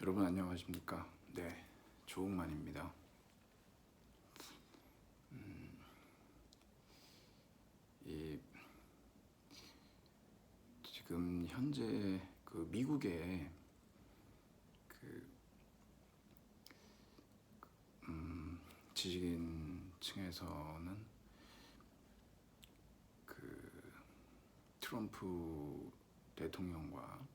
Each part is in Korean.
여러분 안녕하십니까? 네, 조웅만입니다. 이 지금 현재 그 미국의 그 지식인층에서는 그 트럼프 대통령과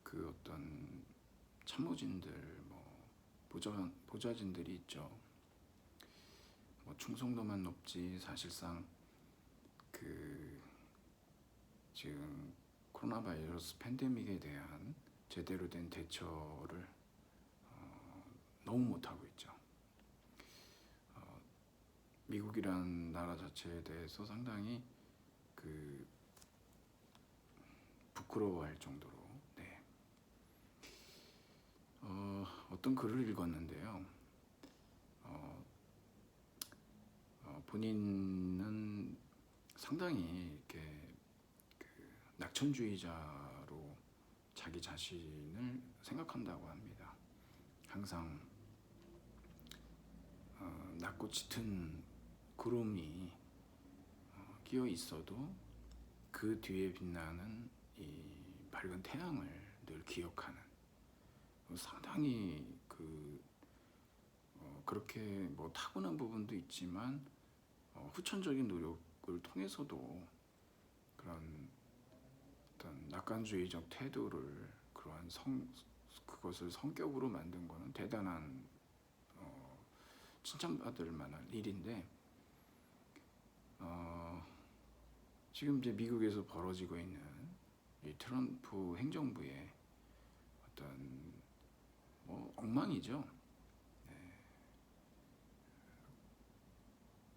그 어떤 참모진들 보좌진들이 있죠. 충성도만 높지 사실상 그 지금 코로나 바이러스 팬데믹에 대한 제대로 된 대처를 너무 못하고 있죠. 미국이란 나라 자체에 대해서 상당히 그 부끄러워할 정도로 어떤 글을 읽었는데요. 본인은 상당히 이렇게 낙천주의자로 자기 자신을 생각한다고 합니다. 항상 낮고 짙은 구름이 끼어 있어도 그 뒤에 빛나는 이 밝은 태양을 늘 기억하는, 상당히 그렇게 타고난 부분도 있지만 후천적인 노력을 통해서도 그런 어떤 낙관주의적 태도를 그것을 성격으로 만든 거는 대단한 칭찬받을 만한 일인데, 지금 이제 미국에서 벌어지고 있는 이 트럼프 행정부의 어떤 엉망이죠.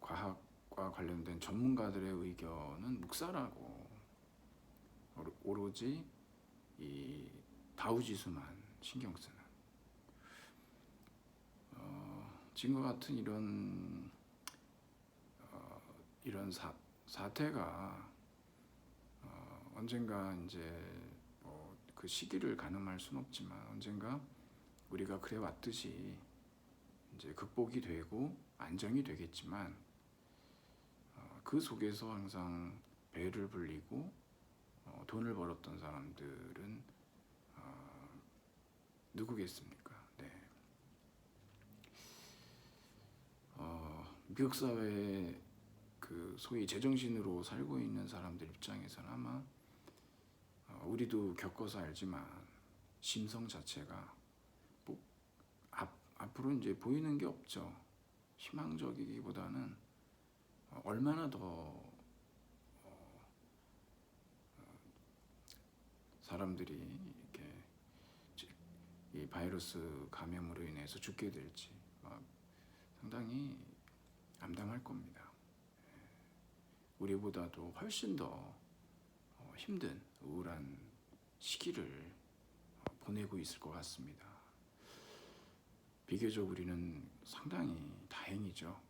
과학과 관련된 전문가들의 의견은 묵살하고 오로지 이 다우지수만 신경 쓰는 지금과 같은 이런 사태가 언젠가 이제 그 시기를 가늠할 수는 없지만 언젠가 우리가 그래 왔듯이 이제 극복이 되고 안정이 되겠지만 그 속에서 항상 배를 불리고 돈을 벌었던 사람들은 누구겠습니까? 네. 미국 사회에 그 소위 제정신으로 살고 있는 사람들 입장에서는 아마 우리도 겪어서 알지만 심성 자체가 앞으로 이제 보이는 게 없죠. 희망적이기보다는 얼마나 더 사람들이 이렇게 이 바이러스 감염으로 인해서 죽게 될지 상당히 암담할 겁니다. 우리보다도 훨씬 더 힘든 우울한 시기를 보내고 있을 것 같습니다. 비교적 우리는 상당히 다행이죠.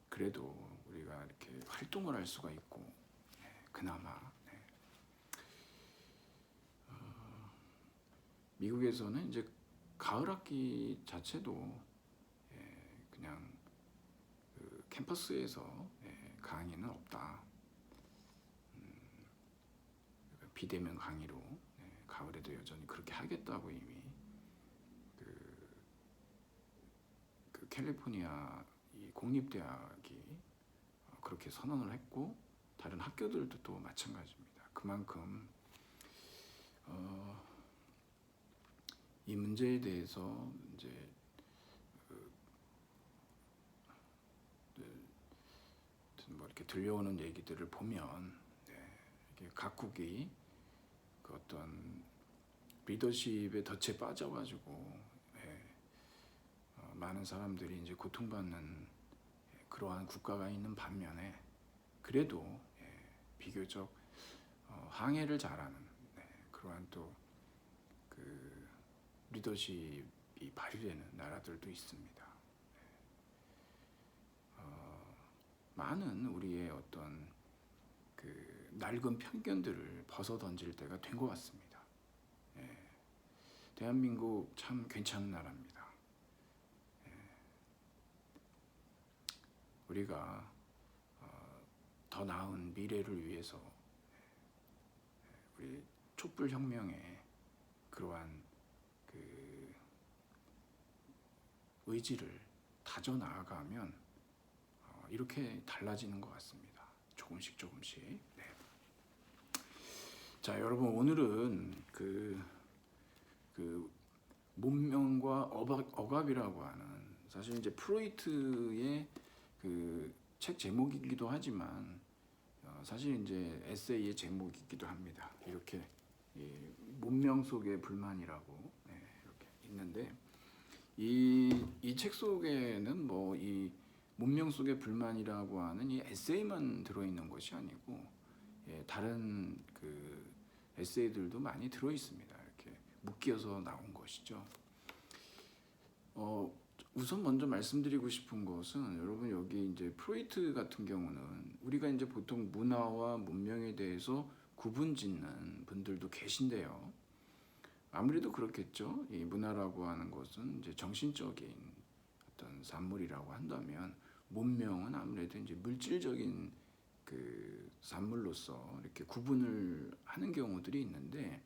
그래도 우리가 이렇게 활동을 할 수가 있고 그나마 미국에서는 이제 가을 학기 자체도 그냥 그 캠퍼스에서 강의는 없다. 비대면 강의로 가을에도 여전히 그렇게 하겠다고 이미 그 캘리포니아 이 공립대학이 그렇게 선언을 했고 다른 학교들도 또 마찬가지입니다. 그만큼 이 문제에 대해서 이제 이렇게 들려오는 얘기들을 보면 이게 각국이 그 어떤 리더십의 덫에 빠져가지고 많은 사람들이 이제 고통받는 그러한 국가가 있는 반면에 그래도 비교적 항해를 잘하는 그러한 또 그 리더십이 발휘되는 나라들도 있습니다. 많은 우리의 어떤 그 낡은 편견들을 벗어 던질 때가 된 것 같습니다. 예, 대한민국 참 괜찮은 나라입니다. 예, 우리가 더 나은 미래를 위해서 우리 촛불혁명의 그러한 그 의지를 다져 나아가면 이렇게 달라지는 것 같습니다. 조금씩 조금씩. 네. 자, 여러분 오늘은 그 문명과 억압이라고 하는, 사실 이제 프로이트의 그 책 제목이기도 하지만 사실 이제 에세이의 제목이기도 합니다. 이렇게 문명 속의 불만이라고 이렇게 있는데, 이 책 속에는 뭐 이 문명 속의 불만이라고 하는 이 에세이만 들어있는 것이 아니고 다른 그 에세이들도 많이 들어 있습니다. 이렇게 묶여서 나온 것이죠. 우선 먼저 말씀드리고 싶은 것은, 여러분 여기 이제 프로이트 같은 경우는 우리가 이제 보통 문화와 문명에 대해서 구분짓는 분들도 계신데요. 아무래도 그렇겠죠. 이 문화라고 하는 것은 이제 정신적인 어떤 산물이라고 한다면, 문명은 아무래도 이제 물질적인 그 산물로서 이렇게 구분을 하는 경우들이 있는데,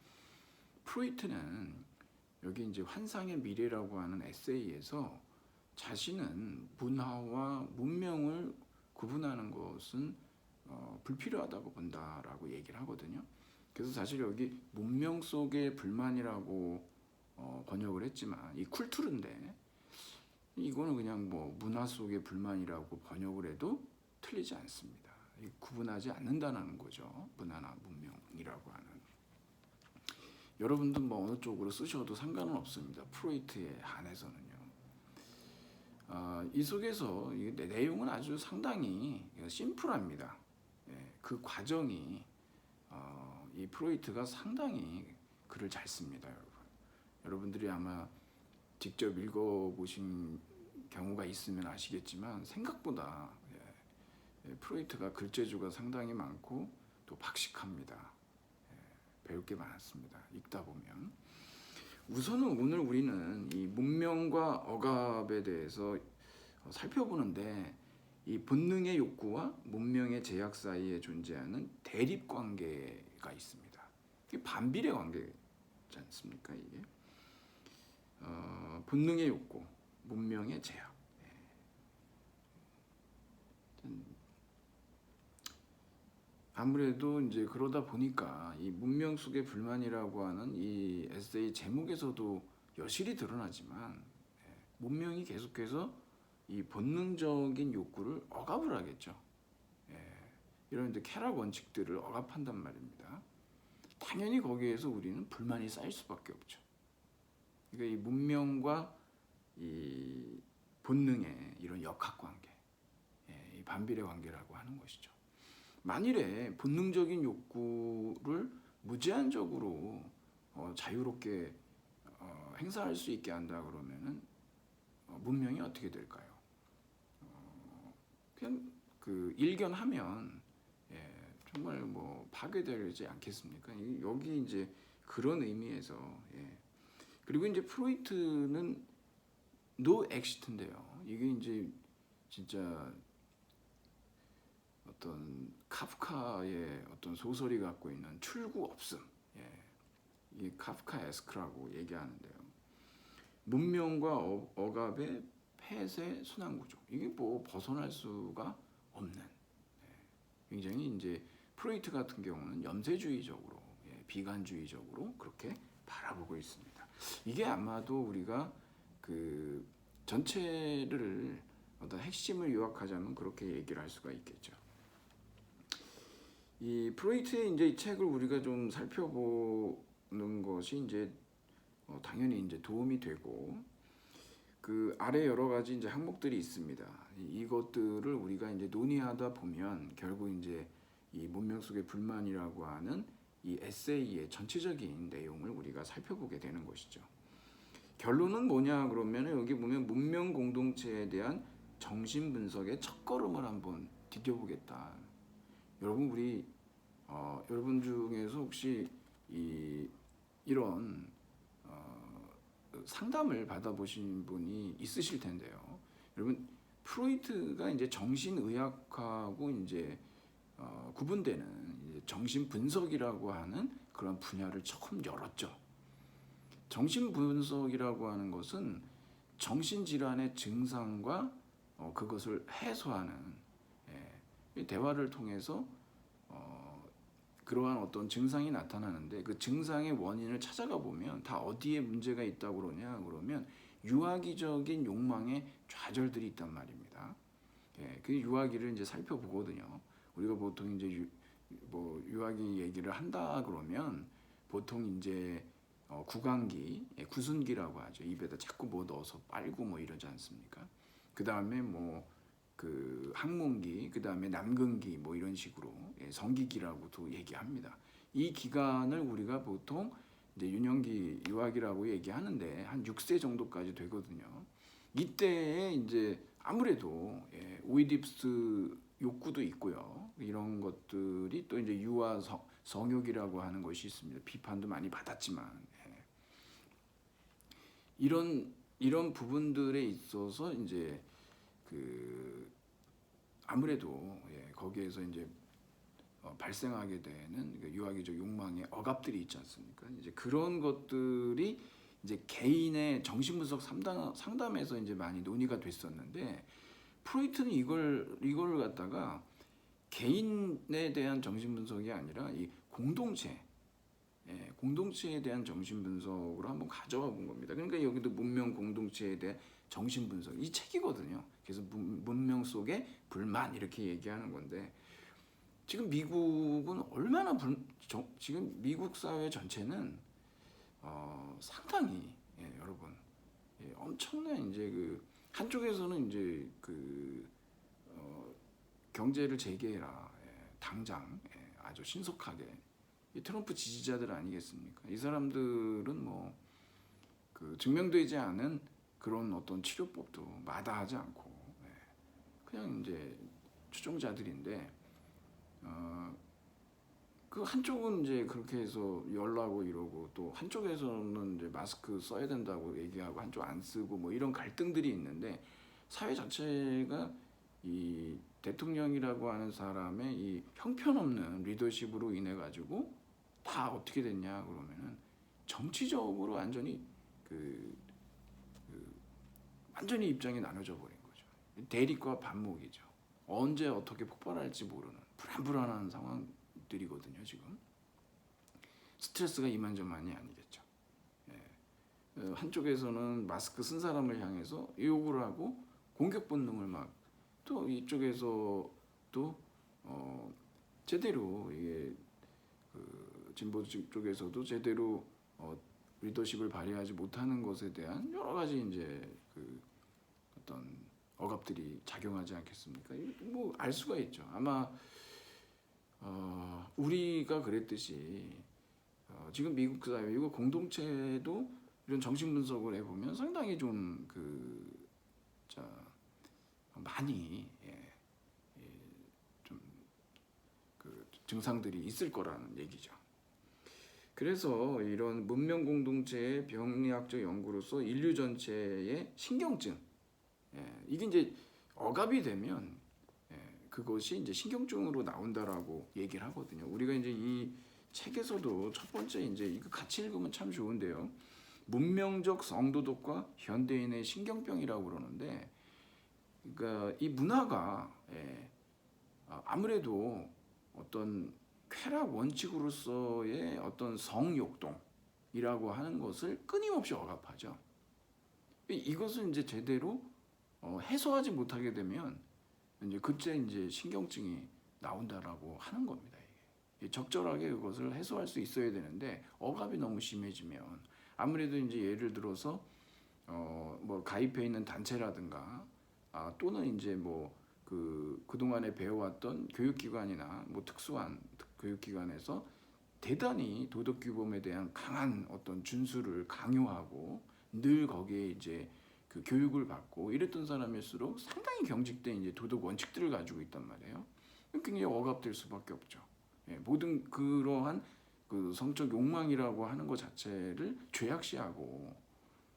프로이트는 여기 이제 환상의 미래라고 하는 에세이에서 자신은 문화와 문명을 구분하는 것은 불필요하다고 본다라고 얘기를 하거든요. 그래서 사실 여기 문명 속의 불만이라고 번역을 했지만, 이 쿨투르인데 이거는 그냥 뭐 문화 속의 불만이라고 번역을 해도 틀리지 않습니다. 구분하지 않는다는 거죠. 문화나 문명이라고 하는. 여러분도 뭐 어느 쪽으로 쓰셔도 상관은 없습니다. 프로이트에 한해서는요. 이 속에서 이 내용은 아주 상당히 심플합니다. 그 과정이 이 프로이트가 상당히 글을 잘 씁니다, 여러분. 여러분들이 아마 직접 읽어보신 경우가 있으면 아시겠지만, 생각보다 프로이트가 글재주가 상당히 많고 또 박식합니다. 배울 게 많습니다. 읽다 보면. 우선은 오늘 우리는 이 문명과 억압에 대해서 살펴보는데, 이 본능의 욕구와 문명의 제약 사이에 존재하는 대립 관계가 있습니다. 이게 반비례 관계지 않습니까? 이게 본능의 욕구, 문명의 제약. 아무래도 이제 그러다 보니까 이 문명 속의 불만이라고 하는 이 에세이 제목에서도 여실히 드러나지만, 문명이 계속해서 이 본능적인 욕구를 억압을 하겠죠. 이런 이제 쾌락 원칙들을 억압한단 말입니다. 당연히 거기에서 우리는 불만이 쌓일 수밖에 없죠. 그러니까 이 문명과 이 본능의 이런 역학관계, 이 반비례 관계라고 하는 것이죠. 만일에 본능적인 욕구를 무제한적으로 자유롭게 행사할 수 있게 한다 그러면은 문명이 어떻게 될까요? 그냥 그 일견하면 정말 뭐 파괴되지 않겠습니까? 여기 이제 그런 의미에서. 그리고 이제 프로이트는 노 엑시트인데요. 이게 이제 진짜 어떤 카프카의 어떤 소설이 갖고 있는 출구 없음. 이게 카프카에스크라고 얘기하는데요. 문명과 억압의 폐쇄 순환 구조. 이게 뭐 벗어날 수가 없는. 굉장히 이제 프로이트 같은 경우는 염세주의적으로, 비관주의적으로 그렇게 바라보고 있습니다. 이게 아마도 우리가 그 전체를 어떤 핵심을 요약하자면 그렇게 얘기를 할 수가 있겠죠. 이 프로이트의 이제 이 책을 우리가 좀 살펴보는 것이 이제 당연히 이제 도움이 되고, 그 아래 여러 가지 이제 항목들이 있습니다. 이것들을 우리가 이제 논의하다 보면 결국 이제 이 문명 속의 불만이라고 하는 이 에세이의 전체적인 내용을 우리가 살펴보게 되는 것이죠. 결론은 뭐냐 그러면, 여기 보면 문명 공동체에 대한 정신 분석의 첫걸음을 한번 디뎌보겠다. 여러분, 우리 여러분 중에서 혹시 이런 상담을 받아보신 분이 있으실 텐데요. 여러분 프로이트가 이제 정신의학하고 이제 구분되는 이제 정신분석이라고 하는 그런 분야를 처음 열었죠. 정신분석이라고 하는 것은 정신질환의 증상과 그것을 해소하는 이 대화를 통해서 그러한 어떤 증상이 나타나는데 그 증상의 원인을 찾아가 보면 다 어디에 문제가 있다고 그러냐 그러면 유아기적인 욕망의 좌절들이 있단 말입니다. 그 유아기를 이제 살펴보거든요. 우리가 보통 이제 유아기 얘기를 한다 그러면 보통 이제 구강기, 구순기라고 하죠. 입에다 자꾸 뭐 넣어서 빨고 뭐 이러지 않습니까? 그 다음에 그 항문기, 그 다음에 남근기 뭐 이런 식으로 성기기라고도 얘기합니다. 이 기간을 우리가 보통 이제 유년기 유아기라고 얘기하는데 한 6세 정도까지 되거든요. 이때에 이제 아무래도 오이디푸스 욕구도 있고요. 이런 것들이 또 이제 유아 성욕이라고 하는 것이 있습니다. 비판도 많이 받았지만 이런 부분들에 있어서 이제 아무래도 거기에서 이제 발생하게 되는 유아기적 욕망의 억압들이 있지 않습니까? 이제 그런 것들이 이제 개인의 정신분석 상담에서 이제 많이 논의가 됐었는데 프로이트는 이걸 갖다가 개인에 대한 정신분석이 아니라 이 공동체에 대한 정신분석으로 한번 가져와 본 겁니다. 그러니까 여기도 문명 공동체에 대한 정신분석 이 책이거든요. 그래서 문명 속의 불만 이렇게 얘기하는 건데 지금 미국은 얼마나 지금 미국 사회 전체는 상당히 여러분 엄청난 이제 한쪽에서는 이제 경제를 재개해라 당장 아주 신속하게 이 트럼프 지지자들 아니겠습니까? 이 사람들은 증명되지 않은 그런 어떤 치료법도 마다하지 않고 그냥 이제 추종자들인데 그 한쪽은 이제 그렇게 해서 열라고 이러고 또 한쪽에서는 이제 마스크 써야 된다고 얘기하고 한쪽 안 쓰고 뭐 이런 갈등들이 있는데 사회 자체가 이 대통령이라고 하는 사람의 이 형편없는 리더십으로 인해 가지고 다 어떻게 됐냐 그러면은 정치적으로 완전히 완전히 입장이 나눠져 버린 거죠. 대립과 반목이죠. 언제 어떻게 폭발할지 모르는 불안한 상황들이거든요. 지금 스트레스가 이만저만이 아니겠죠. 한쪽에서는 마스크 쓴 사람을 향해서 욕을 하고 공격 본능을 막 또 이쪽에서 또 제대로 이게 진보 쪽에서도 제대로 리더십을 발휘하지 못하는 것에 대한 여러 가지 이제 어떤 억압들이 작용하지 않겠습니까? 뭐 알 수가 있죠. 아마 우리가 그랬듯이 지금 미국 사회, 미국 공동체도 이런 정신 분석을 해보면 상당히 좀 많이 좀 증상들이 있을 거라는 얘기죠. 그래서 이런 문명 공동체의 병리학적 연구로서 인류 전체의 신경증 이게 이제 억압이 되면 그것이 이제 신경증으로 나온다라고 얘기를 하거든요. 우리가 이제 이 책에서도 첫 번째 이제 이거 같이 읽으면 참 좋은데요. 문명적 성도덕과 현대인의 신경병이라고 그러는데, 그러니까 이 문화가 아무래도 어떤 쾌락 원칙으로서의 어떤 성욕동이라고 하는 것을 끊임없이 억압하죠. 이것을 이제 제대로 해소하지 못하게 되면 이제 그때 이제 신경증이 나온다라고 하는 겁니다. 이게 적절하게 그것을 해소할 수 있어야 되는데 억압이 너무 심해지면 아무래도 이제 예를 들어서 뭐 가입해 있는 단체라든가 또는 이제 그동안에 배워왔던 교육기관이나 뭐 특수한 교육기관에서 대단히 도덕규범에 대한 강한 어떤 준수를 강요하고 늘 거기에 이제 그 교육을 받고 이랬던 사람일수록 상당히 경직된 이제 도덕 원칙들을 가지고 있단 말이에요. 굉장히 억압될 수밖에 없죠. 모든 그러한 그 성적 욕망이라고 하는 것 자체를 죄악시하고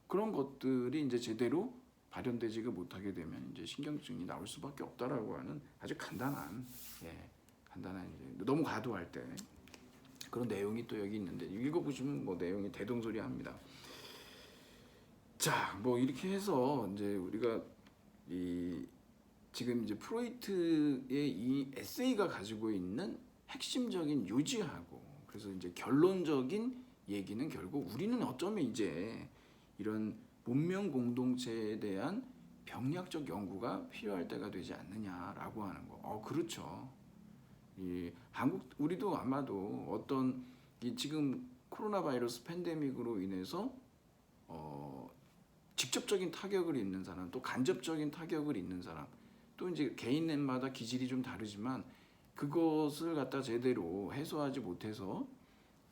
그런 것들이 이제 제대로 발현되지가 못하게 되면 이제 신경증이 나올 수밖에 없다라고 하는 아주 간단한 이제 너무 과도할 때 그런 내용이 또 여기 있는데 읽어보시면 뭐 내용이 대동소이합니다. 자, 뭐 이렇게 해서 이제 우리가 지금 이제 프로이트의 이 에세이가 가지고 있는 핵심적인 요지하고 그래서 이제 결론적인 얘기는 결국 우리는 어쩌면 이제 이런 문명 공동체에 대한 병리학적 연구가 필요할 때가 되지 않느냐라고 하는 거. 그렇죠. 우리도 아마도 어떤 지금 코로나 바이러스 팬데믹으로 인해서 직접적인 타격을 입는 사람, 또 간접적인 타격을 입는 사람, 또 이제 개인마다 기질이 좀 다르지만 그것을 갖다 제대로 해소하지 못해서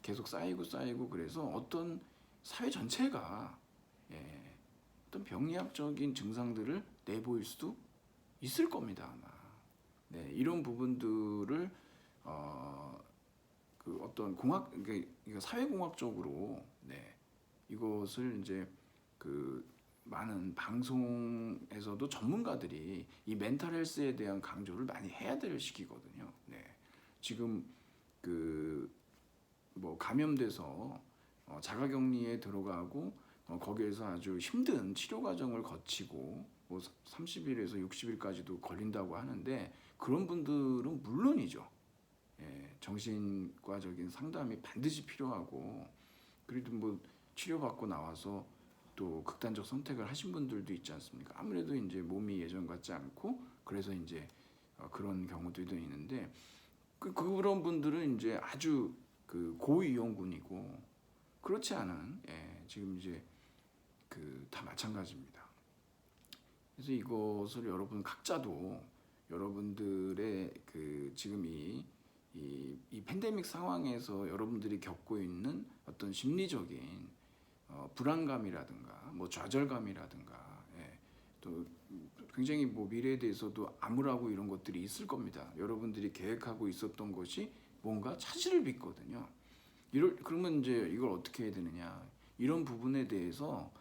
계속 쌓이고 그래서 어떤 사회 전체가 어떤 병리학적인 증상들을 내보일 수도 있을 겁니다 아마. 이런 부분들을 그 어떤 사회공학적으로 이것을 이제 그 많은 방송에서도 전문가들이 이 멘탈 헬스에 대한 강조를 많이 해야 될 시기거든요. 지금 그 뭐 감염돼서 자가격리에 들어가고 거기에서 아주 힘든 치료 과정을 거치고 뭐 30일에서 60일까지도 걸린다고 하는데 그런 분들은 물론이죠. 정신과적인 상담이 반드시 필요하고 그래도 뭐 치료받고 나와서 또 극단적 선택을 하신 분들도 있지 않습니까? 아무래도 이제 몸이 예전 같지 않고 그래서 이제 그런 경우들도 있는데 그런 분들은 이제 아주 그 고위험군이고 그렇지 않은 지금 이제 그 다 마찬가지입니다. 그래서 이것을 여러분 각자도 여러분들의 그 지금 이 팬데믹 상황에서 여러분들이 겪고 있는 어떤 심리적인 불안감이라든가 뭐 좌절감이라든가 또 굉장히 뭐 미래에 대해서도 암울하고 이런 것들이 있을 겁니다. 여러분들이 계획하고 있었던 것이 뭔가 차질을 빚거든요. 그러면 이제 이걸 어떻게 해야 되느냐 이런 부분에 대해서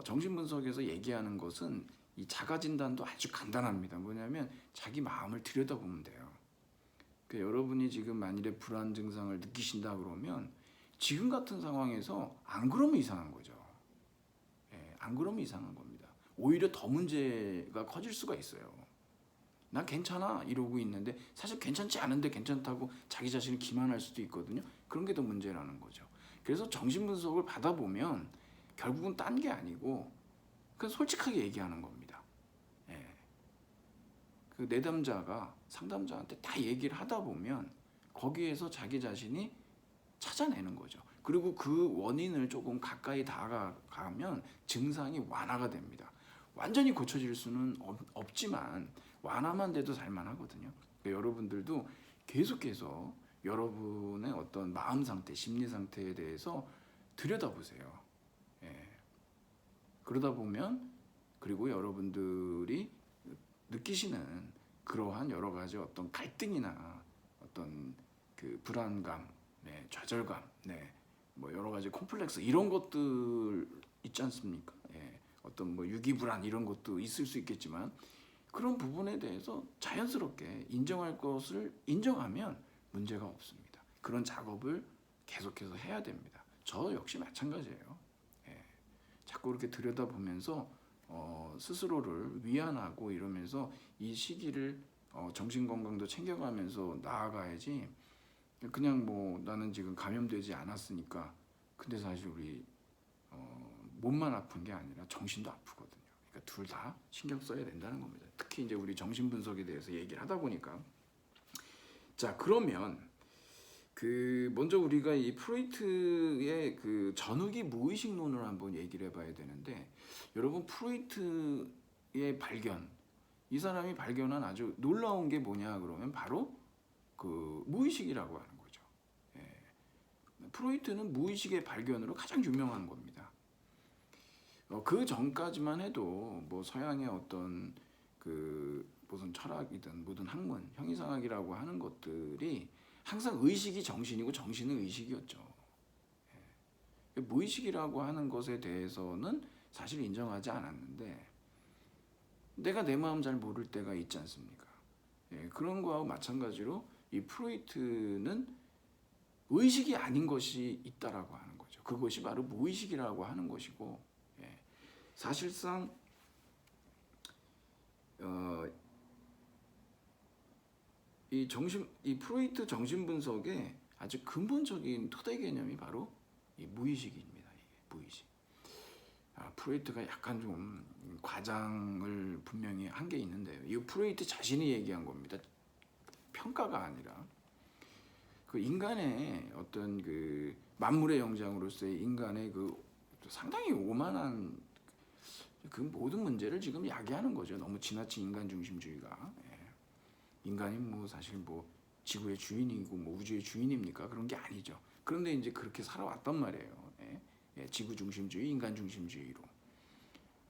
정신분석에서 얘기하는 것은 이 자가진단도 아주 간단합니다. 뭐냐면 자기 마음을 들여다보면 돼요. 그러니까 여러분이 지금 만일에 불안 증상을 느끼신다 그러면 지금 같은 상황에서 안 그러면 이상한 거죠. 안 그러면 이상한 겁니다. 오히려 더 문제가 커질 수가 있어요. 난 괜찮아 이러고 있는데 사실 괜찮지 않은데 괜찮다고 자기 자신을 기만할 수도 있거든요. 그런 게 더 문제라는 거죠. 그래서 정신분석을 받아보면 결국은 딴 게 아니고 그냥 솔직하게 얘기하는 겁니다. 그 내담자가 상담자한테 다 얘기를 하다 보면 거기에서 자기 자신이 찾아내는 거죠. 그리고 그 원인을 조금 가까이 다가가면 증상이 완화가 됩니다. 완전히 고쳐질 수는 없지만 완화만 돼도 살만하거든요. 그러니까 여러분들도 계속해서 여러분의 어떤 마음 상태, 심리 상태에 대해서 들여다보세요. 그러다 보면 그리고 여러분들이 느끼시는 그러한 여러 가지 어떤 갈등이나 어떤 그 불안감, 좌절감, 뭐 여러 가지 콤플렉스 이런 것들 있지 않습니까? 어떤 뭐 유기불안 이런 것도 있을 수 있겠지만 그런 부분에 대해서 자연스럽게 인정할 것을 인정하면 문제가 없습니다. 그런 작업을 계속해서 해야 됩니다. 저 역시 마찬가지예요. 자꾸 이렇게 들여다보면서 스스로를 위안하고 이러면서 이 시기를 정신건강도 챙겨가면서 나아가야지 그냥 뭐 나는 지금 감염되지 않았으니까 근데 사실 우리 몸만 아픈 게 아니라 정신도 아프거든요. 그러니까 둘 다 신경 써야 된다는 겁니다. 특히 이제 우리 정신분석에 대해서 얘기를 하다 보니까 자 그러면 그 먼저 우리가 이 프로이트의 그 전후기 무의식론을 한번 얘기를 해봐야 되는데 여러분 프로이트의 발견 이 사람이 발견한 아주 놀라운 게 뭐냐 그러면 바로 그 무의식이라고 하는 거죠. 프로이트는 무의식의 발견으로 가장 유명한 겁니다. 그 전까지만 해도 뭐 서양의 어떤 그 무슨 철학이든 모든 학문, 형이상학이라고 하는 것들이 항상 의식이 정신이고 정신은 의식이었죠. 무의식이라고 하는 것에 대해서는 사실 인정하지 않았는데 내가 내 마음 잘 모를 때가 있지 않습니까? 그런 거하고 마찬가지로 이 프로이트는 의식이 아닌 것이 있다라고 하는 거죠. 그것이 바로 무의식이라고 하는 것이고, 사실상 이 프로이트 정신 분석의 아주 근본적인 토대 개념이 바로 이 무의식입니다. 이게 무의식. 프로이트가 약간 좀 과장을 분명히 한 게 있는데요. 이 프로이트 자신이 얘기한 겁니다. 평가가 아니라. 그 인간의 어떤 그 만물의 영장으로서의 인간의 그 상당히 오만한 그 모든 문제를 지금 야기하는 거죠. 너무 지나친 인간 중심주의가. 인간이 뭐 사실 뭐 지구의 주인이고 뭐 우주의 주인입니까? 그런 게 아니죠. 그런데 이제 그렇게 살아왔단 말이에요. 지구 중심주의, 인간 중심주의로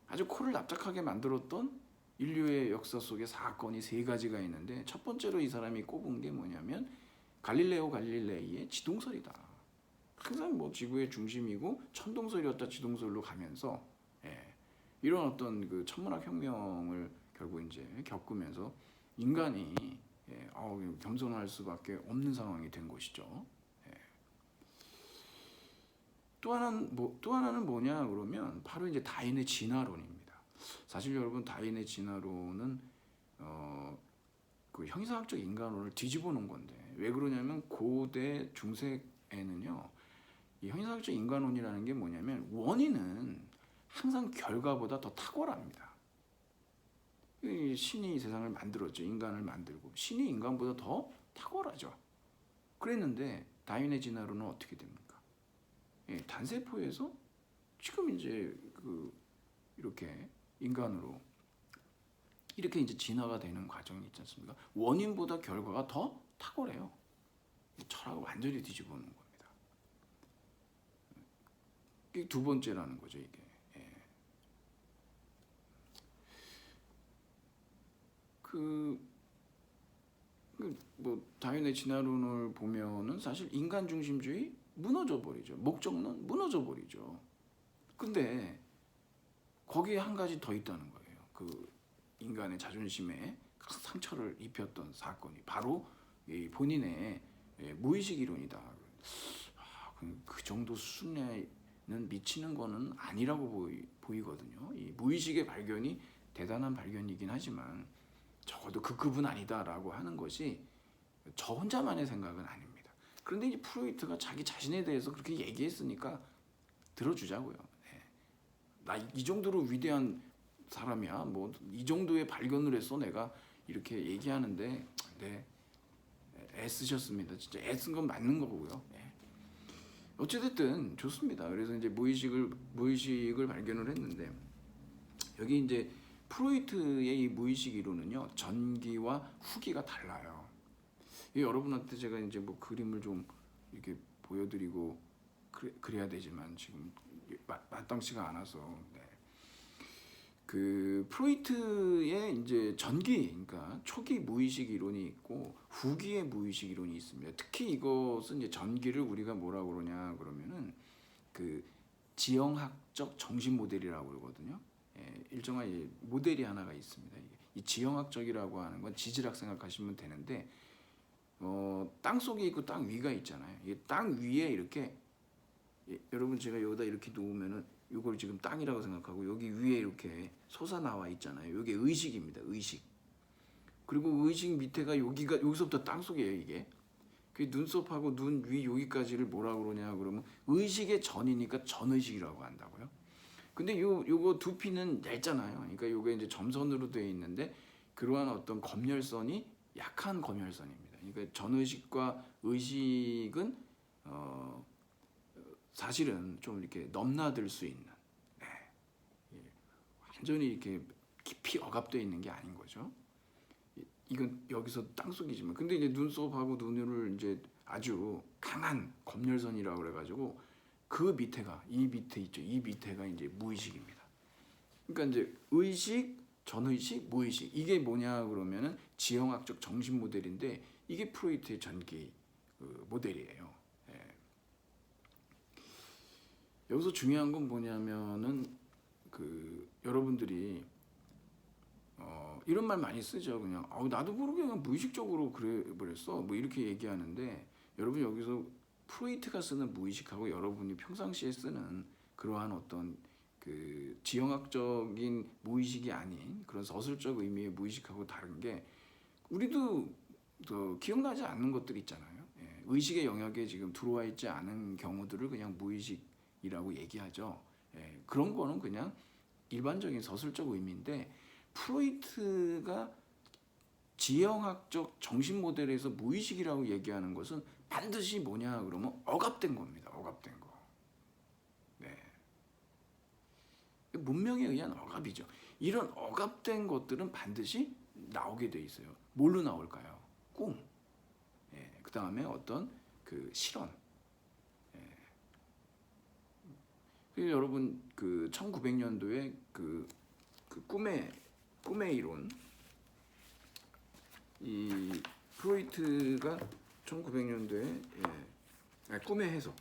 아주 코를 납작하게 만들었던 인류의 역사 속에 사건이 세 가지가 있는데 첫 번째로 이 사람이 꼽은 게 뭐냐면 갈릴레오 갈릴레이의 지동설이다. 항상 뭐 지구의 중심이고 천동설이었다 지동설로 가면서 이런 어떤 그 천문학 혁명을 결국 이제 겪으면서 인간이 겸손할 수밖에 없는 상황이 된 것이죠. 또 하나는 뭐냐 그러면 바로 이제 다윈의 진화론입니다. 사실 여러분 다윈의 진화론은 그 형이상학적 인간론을 뒤집어 놓은 건데 왜 그러냐면 고대 중세에는요 이 형이상학적 인간론이라는 게 뭐냐면 원인은 항상 결과보다 더 탁월합니다. 신이 세상을 만들었죠. 인간을 만들고 신이 인간보다 더 탁월하죠. 그랬는데 다윈의 진화론은 어떻게 됩니까? 단세포에서 지금 이제 이렇게 인간으로 이렇게 이제 진화가 되는 과정이 있지 않습니까? 원인보다 결과가 더 탁월해요. 철학을 완전히 뒤집어 놓은 겁니다. 이게 두 번째라는 거죠, 이게. 뭐 다윈의 진화론을 보면은 사실 인간 중심주의 무너져 버리죠. 목적론 무너져 버리죠. 근데 거기에 한 가지 더 있다는 거예요. 그 인간의 자존심에 상처를 입혔던 사건이 바로 이 본인의 무의식 이론이다. 그 정도 수준에는 미치는 거는 아니라고 보이거든요. 이 무의식의 발견이 대단한 발견이긴 하지만 적어도 그 급은 아니다라고 하는 것이 저 혼자만의 생각은 아닙니다. 그런데 이제 프로이트가 자기 자신에 대해서 그렇게 얘기했으니까 들어주자고요. 나 이 정도로 위대한 사람이야. 뭐 이 정도의 발견을 했어 내가 이렇게 얘기하는데 애쓰셨습니다. 진짜 애쓴 건 맞는 거고요. 어찌됐든 좋습니다. 그래서 이제 무의식을 발견을 했는데 여기 이제 프로이트의 이 무의식 이론은요 전기와 후기가 달라요. 여러분한테 제가 이제 뭐 그림을 좀 이렇게 보여드리고 그래야 되지만 지금 마땅치가 않아서 그 프로이트의 이제 전기, 그러니까 초기 무의식 이론이 있고 후기의 무의식 이론이 있습니다. 특히 이것은 이제 전기를 우리가 뭐라 그러냐 그러면은 그 지형학적 정신 모델이라고 그러거든요. 일정한 모델이 하나가 있습니다. 이 지형학적이라고 하는 건 지질학 생각하시면 되는데 땅 속에 있고 땅 위가 있잖아요. 이 땅 위에 이렇게 여러분 제가 여기다 이렇게 놓으면은 이걸 지금 땅이라고 생각하고 여기 위에 이렇게 솟아 나와 있잖아요. 이게 의식입니다. 의식. 그리고 의식 밑에가 여기서부터 땅 속이에요. 이게. 그 눈썹하고 눈 위 여기까지를 뭐라 그러냐 그러면 의식의 전이니까 전의식이라고 한다고요. 근데 요거 두피는 얇잖아요. 그러니까 요게 이제 점선으로 되어 있는데 그러한 어떤 검열선이 약한 검열선입니다. 그러니까 전의식과 의식은 사실은 좀 이렇게 넘나들 수 있는 완전히 이렇게 깊이 억압되어 있는 게 아닌 거죠. 이건 여기서 땅속이지만 근데 이제 눈썹하고 눈을 이제 아주 강한 검열선이라고 그래가지고 그 밑에가 이 밑에 있죠. 이 밑에가 이제 무의식입니다. 그러니까 이제 의식, 전의식, 무의식 이게 뭐냐 그러면은 지형학적 정신 모델인데 이게 프로이트의 전기 그 모델이에요. 예. 여기서 중요한 건 뭐냐면은 그 여러분들이 이런 말 많이 쓰죠. 그냥 나도 모르게 그냥 무의식적으로 그랬어. 뭐 이렇게 얘기하는데 여러분 여기서 프로이트가 쓰는 무의식하고 여러분이 평상시에 쓰는 그러한 어떤 그 지형학적인 무의식이 아닌 그런 서술적 의미의 무의식하고 다른 게 우리도 기억나지 않는 것들 있잖아요. 예, 의식의 영역에 지금 들어와 있지 않은 경우들을 그냥 무의식이라고 얘기하죠. 예, 그런 거는 그냥 일반적인 서술적 의미인데 프로이트가 지형학적 정신 모델에서 무의식이라고 얘기하는 것은 반드시 뭐냐 그러면 억압된 겁니다. 억압된 거. 네. 문명에 의한 억압이죠. 이런 억압된 것들은 반드시 나오게 돼 있어요. 뭘로 나올까요? 꿈. 예. 그 다음에 어떤 그 실현. 예. 그래서 여러분 그 1900년도에 그 꿈의 이론 이 프로이트가 1900년도에 꿈의 해석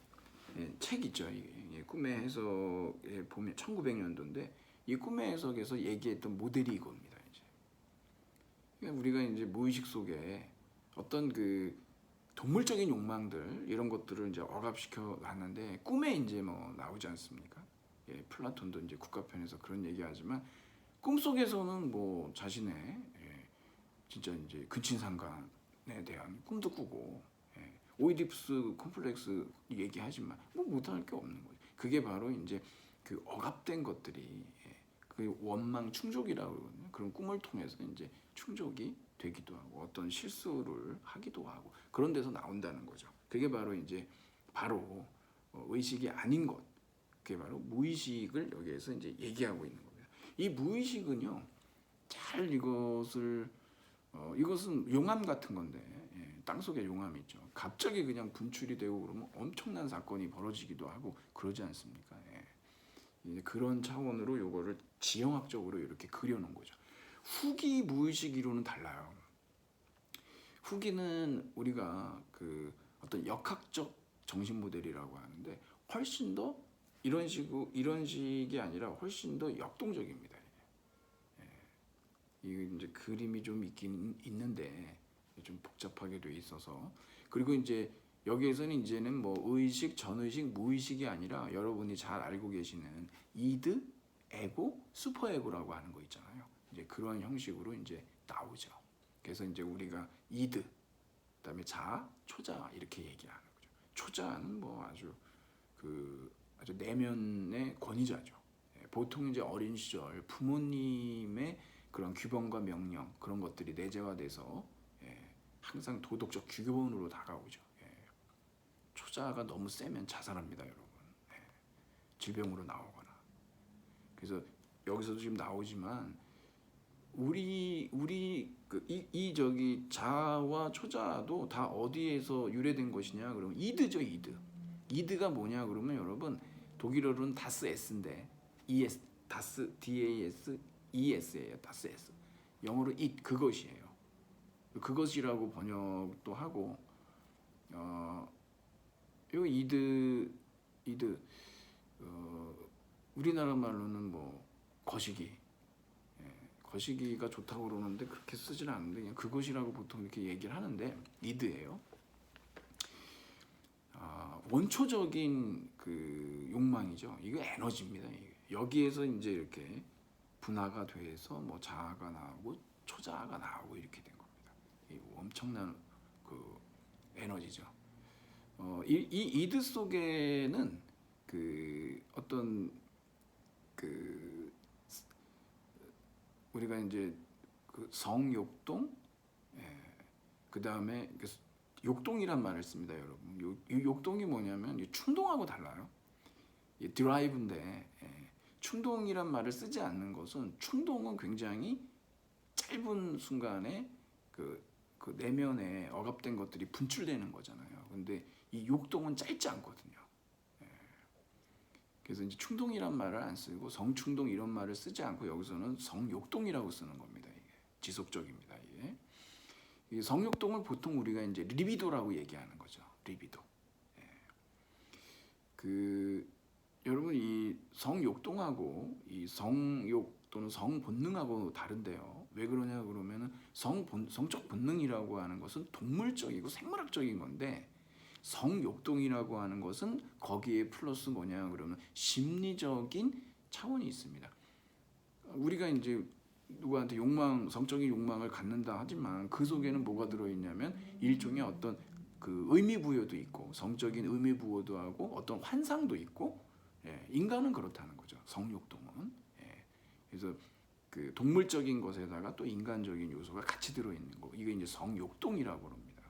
책 있죠. 이게 꿈의 해석에 보면 1900년도인데 이 꿈의 해석에서 얘기했던 모델이 이겁니다. 이제 그러니까 우리가 이제 무의식 속에 어떤 그 동물적인 욕망들 이런 것들을 이제 억압시켜 놨는데 꿈에 이제 뭐 나오지 않습니까? 예, 플라톤도 이제 국가편에서 그런 얘기하지만 꿈 속에서는 뭐 자신의 진짜 이제 근친상간에 대한 꿈도 꾸고 오이디푸스 콤플렉스 얘기하지만 뭐 못할 게 없는 거죠. 그게 바로 이제 그 억압된 것들이 그 원망 충족이라고 그러거든요. 그런 꿈을 통해서 이제 충족이 되기도 하고 어떤 실수를 하기도 하고 그런 데서 나온다는 거죠. 그게 바로 이제 바로 의식이 아닌 것. 그게 바로 무의식을 여기에서 이제 얘기하고 있는 겁니다. 이 무의식은요, 잘 이것은 용암 같은 건데 땅 속에 용암이 있죠. 갑자기 그냥 분출이 되고 그러면 엄청난 사건이 벌어지기도 하고 그러지 않습니까? 이제 그런 차원으로 요거를 지형학적으로 이렇게 그려놓은 거죠. 후기 무의식 이론은 달라요. 후기는 우리가 그 어떤 역학적 정신 모델이라고 하는데 훨씬 더 이런 식이 아니라 훨씬 더 역동적입니다. 이게 이제 그림이 좀 있긴 있는데 좀 복잡하게 돼 있어서 그리고 이제 여기에서는 이제는 뭐 의식, 전의식, 무의식이 아니라 여러분이 잘 알고 계시는 이드, 에고, 슈퍼에고라고 하는 거 있잖아요. 이제 그런 형식으로 이제 나오죠. 그래서 이제 우리가 이드, 그다음에 자, 초자 이렇게 얘기하는 거죠. 초자는 뭐 아주 내면의 권위자죠. 보통 이제 어린 시절 부모님의 그런 규범과 명령 그런 것들이 내재화돼서 항상 도덕적 규범으로 다가오죠. 초자가 너무 세면 자살합니다, 여러분. 질병으로 나오거나. 그래서 여기서도 지금 나오지만 우리 저기 자와 초자도 다 어디에서 유래된 것이냐 그러면 이드죠, 이드. 이드가 뭐냐 그러면 여러분 독일어로는 다스 S인데 ES 다스 DAS ES예요. 다스 S. 영어로 it 그것이에요. 그것이라고 번역도 하고 요 이드 우리나라 말로는 뭐 거시기 거시기가 좋다고 그러는데 그렇게 쓰지는 않는데 그냥 그것이라고 보통 이렇게 얘기를 하는데 이드예요. 원초적인 그 욕망이죠. 이거 에너지입니다. 여기에서 이제 이렇게 분화가 돼서 뭐 자아가 나오고 초자아가 나오고 이렇게 된 겁니다. 이 엄청난 그 에너지죠. 이 이드 속에는 그 어떤 그 우리가 이제 그 성욕동, 그 다음에 욕동이란 말을 씁니다, 여러분. 이 욕동이 뭐냐면 이 충동하고 달라요. 이 드라이브인데 충동이란 말을 쓰지 않는 것은 충동은 굉장히 짧은 순간에 그 내면에 억압된 것들이 분출되는 거잖아요. 근데 이 욕동은 짧지 않거든요. 그래서 이제 충동이란 말을 안 쓰고 성충동 이런 말을 쓰지 않고 여기서는 성욕동이라고 쓰는 겁니다. 이게 지속적입니다. 이게 성욕동을 보통 우리가 이제 리비도라고 얘기하는 거죠. 리비도. 그 여러분 이 성욕동하고 이 성욕 또는 성본능하고 다른데요. 왜 그러냐 그러면은 성적 본능이라고 하는 것은 동물적이고 생물학적인 건데 성욕동이라고 하는 것은 거기에 플러스 뭐냐 그러면 심리적인 차원이 있습니다. 우리가 이제 누구한테 성적인 욕망을 갖는다 하지만 그 속에는 뭐가 들어있냐면 일종의 어떤 그 의미 부여도 있고 성적인 의미 부여도 하고 어떤 환상도 있고, 인간은 그렇다는 거죠. 성욕동은. 그래서 그 동물적인 것에다가 또 인간적인 요소가 같이 들어있는 거. 이게 이제 성욕동이라고 합니다.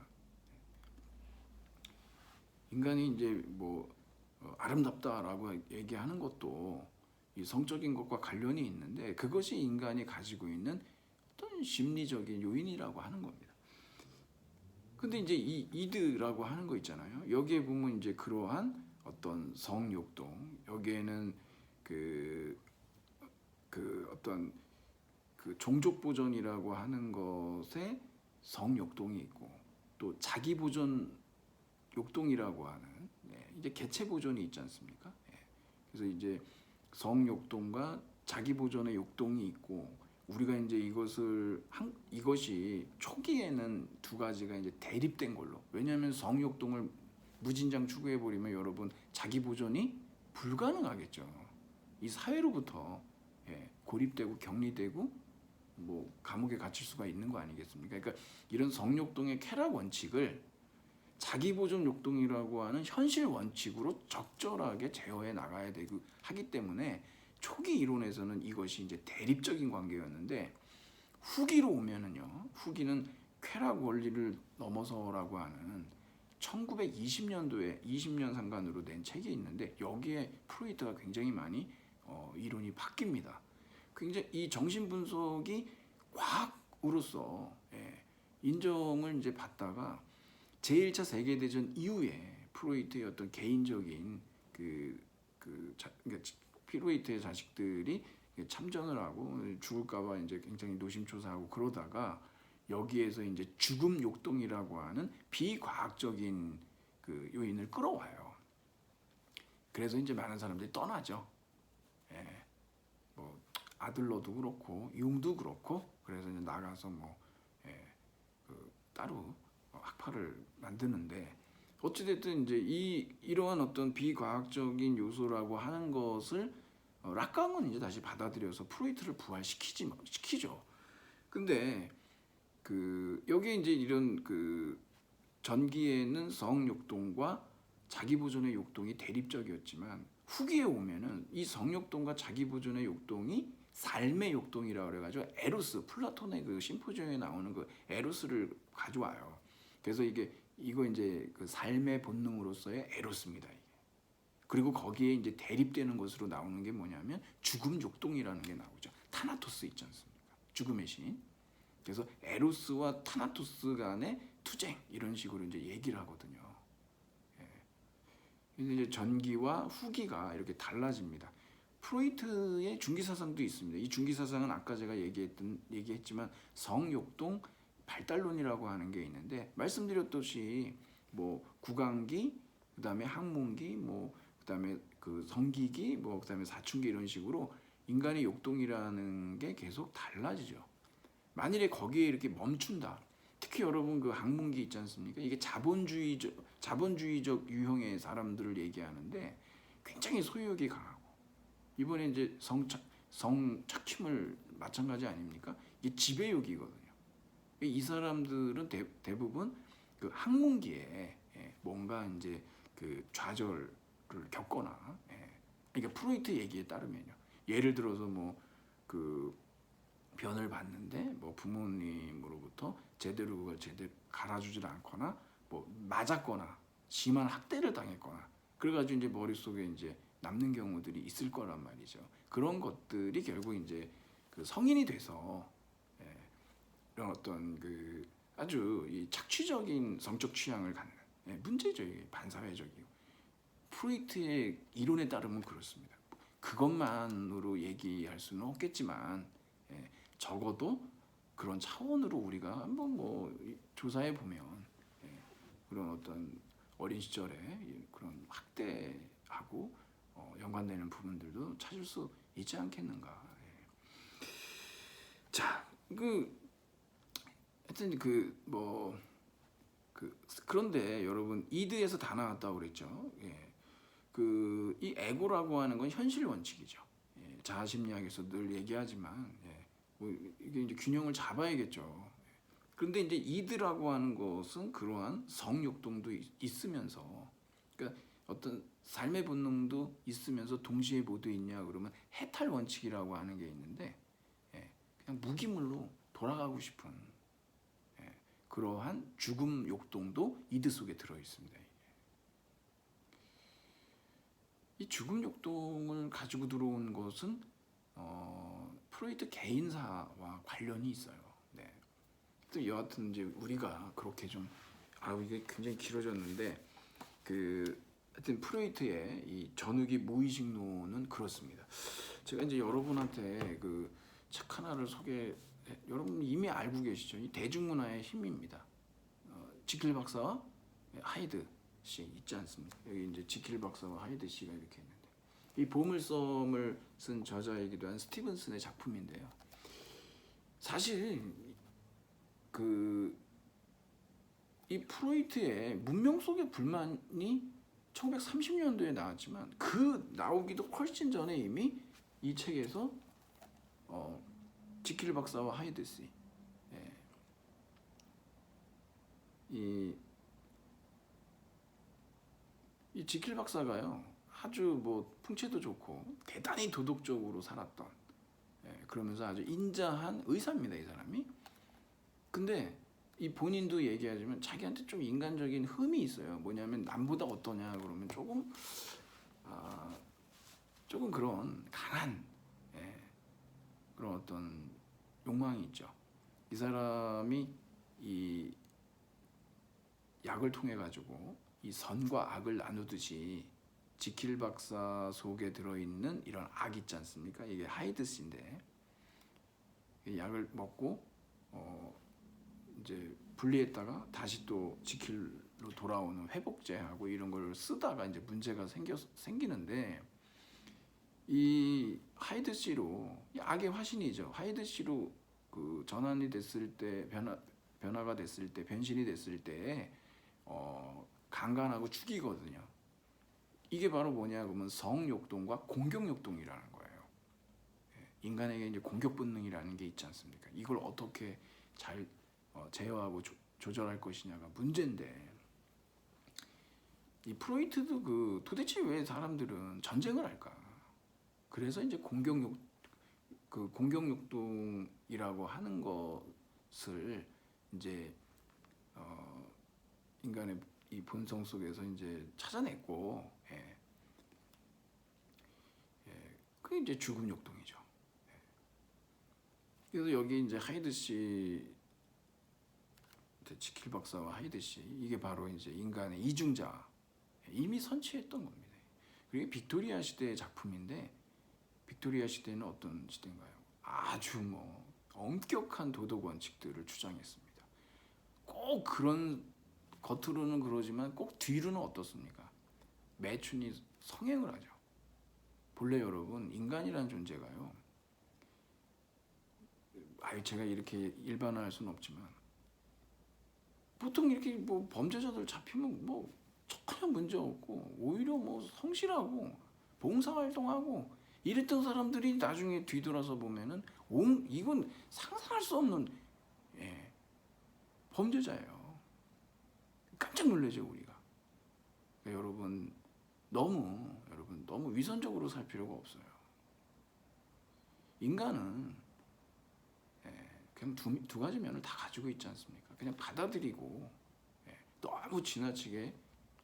인간이 이제 뭐 아름답다라고 얘기하는 것도 이 성적인 것과 관련이 있는데 그것이 인간이 가지고 있는 어떤 심리적인 요인이라고 하는 겁니다. 근데 이제 이 이드라고 하는 거 있잖아요. 여기에 보면 이제 그러한 어떤 성욕동, 여기에는 그 어떤 그 종족 보존이라고 하는 것에 성욕동이 있고 또 자기 보존 욕동이라고 하는 이제 개체 보존이 있지 않습니까? 그래서 이제 성욕동과 자기 보존의 욕동이 있고 우리가 이제 이것이 초기에는 두 가지가 이제 대립된 걸로. 왜냐하면 성욕동을 무진장 추구해 버리면 여러분 자기 보존이 불가능하겠죠. 이 사회로부터 고립되고 격리되고 뭐 감옥에 갇힐 수가 있는 거 아니겠습니까? 그러니까 이런 성욕동의 쾌락 원칙을 자기 보존 욕동이라고 하는 현실 원칙으로 적절하게 제어해 나가야 되고 하기 때문에 초기 이론에서는 이것이 이제 대립적인 관계였는데 후기로 오면은요. 후기는 쾌락 원리를 넘어서라고 하는 1920년도에 20년 상간으로 낸 책이 있는데 여기에 프로이트가 굉장히 많이 이론이 바뀝니다. 굉장히 이 정신 분석이 과학으로서 인정을 이제 받다가 제1차 세계대전 이후에 프로이트의 어떤 개인적인 그러니까 프로이트의 자식들이 참전을 하고 죽을까봐 이제 굉장히 노심초사하고 그러다가 여기에서 이제 죽음 욕동이라고 하는 비과학적인 그 요인을 끌어와요. 그래서 이제 많은 사람들이 떠나죠. 뭐 아들러도 그렇고 융도 그렇고 그래서 이제 나가서 뭐 따로 학파를 만드는데 어찌됐든 이제 이러한 어떤 비과학적인 요소라고 하는 것을 락강은 이제 다시 받아들여서 프로이트를 시키죠. 근데 여기에 이제 이런 전기에는 성욕동과 자기보존의 욕동이 대립적이었지만 후기에 오면은 이 성욕동과 자기보존의 욕동이 삶의 욕동이라고 그래가지고 에로스, 플라톤의 그 심포지엄에 나오는 그 에로스를 가져와요. 그래서 이거 이제 그 삶의 본능으로서의 에로스입니다. 이게. 그리고 거기에 이제 대립되는 것으로 나오는 게 뭐냐면 죽음 욕동이라는 게 나오죠. 타나토스 있지 않습니까? 죽음의 신. 그래서 에로스와 타나토스 간의 투쟁 이런 식으로 이제 얘기를 하거든요. 근데 이제 전기와 후기가 이렇게 달라집니다. 프로이트의 중기사상도 있습니다. 이 중기사상은 아까 제가 얘기했지만 성욕동 발달론이라고 하는 게 있는데 말씀드렸듯이 뭐 구강기, 그다음에 항문기, 뭐 그다음에 그 성기기, 뭐 그다음에 사춘기 이런 식으로 인간의 욕동이라는 게 계속 달라지죠. 만일에 거기에 이렇게 멈춘다. 특히 여러분 그 항문기 있지 않습니까? 이게 자본주의적 유형의 사람들을 얘기하는데 굉장히 소유욕이 강하고 이번에 이제 성착취물 마찬가지 아닙니까? 이게 지배욕이거든요. 이 사람들은 대부분 그 항문기에 뭔가 이제 그 좌절을 겪거나, 그러니까 프로이트 얘기에 따르면요. 예를 들어서 뭐 그 변을 받는데 뭐 부모님으로부터 제대로 그걸 갈아주질 않거나 뭐 맞았거나 심한 학대를 당했거나 그래가지고 이제 머릿속에 이제 남는 경우들이 있을 거란 말이죠. 그런 것들이 결국 이제 그 성인이 돼서 이런 어떤 그 아주 이 착취적인 성적 취향을 갖는 문제죠. 이게 반사회적이고 프로이트의 이론에 따르면 그렇습니다. 그것만으로 얘기할 수는 없겠지만 적어도 그런 차원으로 우리가 한번 뭐 조사해 보면 그런 어떤 어린 시절에 그런 학대하고 연관되는 부분들도 찾을 수 있지 않겠는가. 예. 자, 하여튼 그런데 여러분 이드에서 다 나왔다고 그랬죠. 예. 이 에고라고 하는 건 현실 원칙이죠. 예. 자아 심리학에서 늘 얘기하지만 뭐 이게 이제 균형을 잡아야겠죠. 그런데 이제 이드라고 하는 것은 그러한 성욕동도 있으면서, 그러니까 어떤 삶의 본능도 있으면서 동시에 모두 있냐 그러면 해탈 원칙이라고 하는 게 있는데, 그냥 무기물로 돌아가고 싶은 그러한 죽음 욕동도 이드 속에 들어 있습니다. 이 죽음 욕동을 가지고 들어온 것은 프로이트 개인사와 관련이 있어요. 네. 또 여하튼 이제 우리가 그렇게 이게 굉장히 길어졌는데 하여튼 프로이트의 이 전후기 무의식론은 그렇습니다. 제가 이제 여러분한테 책 하나를 여러분 이미 알고 계시죠? 이 대중문화의 힘입니다. 지킬 박사와 하이드 씨 있지 않습니까? 여기 이제 지킬 박사와 하이드 씨가 이렇게 있는데, 이 보물섬을 쓴 저자이기도 한 스티븐슨의 작품인데요. 사실 이 프로이트의 문명 속의 불만이 1930년도에 나왔지만 나오기도 훨씬 전에 이미 이 책에서 지킬 박사와 하이드 씨, 이 지킬 박사가요 아주 풍채도 좋고 대단히 도덕적으로 살았던, 그러면서 아주 인자한 의사입니다, 이 사람이. 근데 이 본인도 얘기하지만 자기한테 좀 인간적인 흠이 있어요. 뭐냐면 남보다 어떠냐 그러면 조금 그런 강한 그런 어떤 욕망이 있죠. 이 사람이 이 약을 통해 가지고 이 선과 악을 나누듯이 지킬 박사 속에 들어있는 이런 악 있지 않습니까? 이게 하이드스인데, 이 약을 먹고 이제 분리했다가 다시 또 지킬로 돌아오는 회복제하고 이런 걸 쓰다가 이제 문제가 생기는데, 이 하이드 씨로, 이 악의 화신이죠. 하이드 씨로 전환이 됐을 때, 변화가 됐을 때, 변신이 됐을 때 강간하고 죽이거든요. 이게 바로 뭐냐 그러면 성욕동과 공격욕동이라는 거예요. 인간에게 이제 공격 본능이라는 게 있지 않습니까? 이걸 어떻게 잘 제어하고 조절할 것이냐가 문제인데, 이 프로이트도 도대체 왜 사람들은 전쟁을 할까? 그래서 이제 공격욕동이라고 하는 것을 이제 인간의 이 본성 속에서 이제 찾아냈고, 그게 이제 죽음 욕동이죠. 그래서 여기 이제 하이드 씨, 지킬 박사와 하이드 씨, 이게 바로 이제 인간의 이중자, 이미 선취했던 겁니다. 그리고 빅토리아 시대의 작품인데, 빅토리아 시대는 어떤 시대인가요? 아주 엄격한 도덕 원칙들을 주장했습니다. 꼭 그런 겉으로는 그러지만 꼭 뒤로는 어떻습니까? 매춘이 성행을 하죠. 본래 여러분 인간이라는 존재가요, 제가 이렇게 일반화할 수는 없지만 보통 이렇게 범죄자들 잡히면 전혀 문제 없고 오히려 성실하고 봉사활동하고 이랬던 사람들이 나중에 뒤돌아서 보면은 이건 상상할 수 없는 범죄자예요. 깜짝 놀라죠 우리가. 그러니까 여러분 너무 위선적으로 살 필요가 없어요. 인간은 그냥 두 가지 면을 다 가지고 있지 않습니까? 그냥 받아들이고 너무 지나치게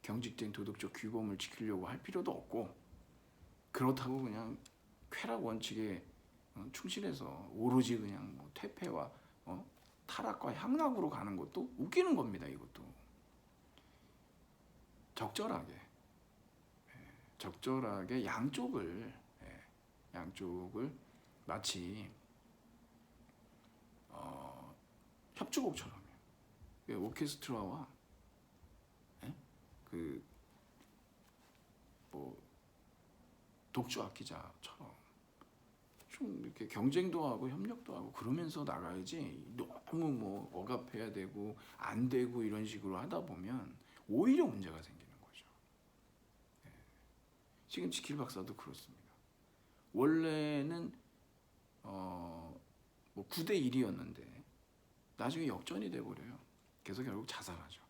경직된 도덕적 규범을 지키려고 할 필요도 없고, 그렇다고 그냥 쾌락 원칙에 충실해서 오로지 그냥 퇴폐와 타락과 향락으로 가는 것도 웃기는 겁니다. 이것도 적절하게 양쪽을 마치 협주곡처럼 오케스트라와 독주 악기자처럼 좀 이렇게 경쟁도 하고 협력도 하고 그러면서 나가야지, 너무 뭐 억압해야 되고 안 되고 이런 식으로 하다 보면 오히려 문제가 생기는 거죠. 지금 지킬 박사도 그렇습니다. 원래는 뭐 9대 1이었는데 나중에 역전이 돼버려요. 그래서 결국 자살하죠.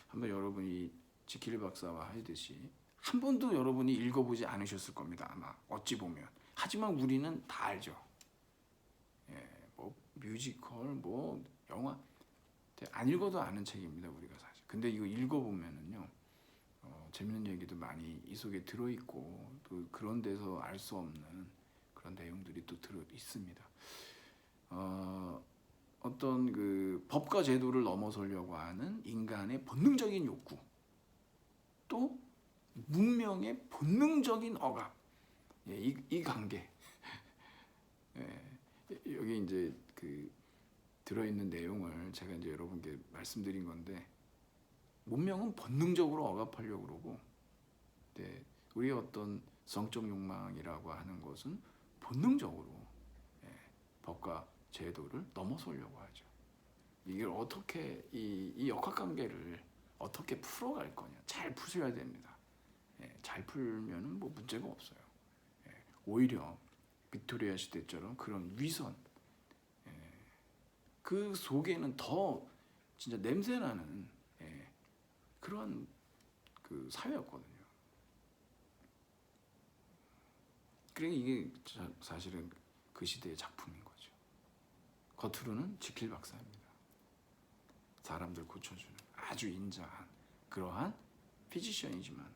한번 여러분이 지킬 박사와 하듯이 한 번도 여러분이 읽어보지 않으셨을 겁니다. 아마 어찌 보면. 하지만 우리는 다 알죠. 뭐 뮤지컬, 뭐 영화 안 읽어도 아는 책입니다. 우리가 사실. 근데 이거 읽어보면은요, 재밌는 얘기도 많이 이 속에 들어있고 또 그런 데서 알 수 없는 그런 내용들이 또 들어 있습니다. 어떤 그 법과 제도를 넘어서려고 하는 인간의 본능적인 욕구, 또 문명의 본능적인 억압, 이 관계. 여기 이제 그 들어있는 내용을 제가 이제 여러분께 말씀드린 건데, 문명은 본능적으로 억압하려고 그러고, 우리의 어떤 성적 욕망이라고 하는 것은 본능적으로 법과 제도를 넘어서려고 하죠. 이걸 어떻게 이 역학관계를 어떻게 풀어갈 거냐, 잘 푸셔야 됩니다. 잘 풀면은 뭐 문제가 없어요. 오히려 빅토리아 시대처럼 그런 위선, 그 속에는 더 진짜 냄새나는 그런 그 사회였거든요. 그러니까 이게 사실은 그 시대의 작품인 거죠. 겉으로는 지킬 박사입니다. 사람들 고쳐주는 아주 인자한 그러한 피지션이지만,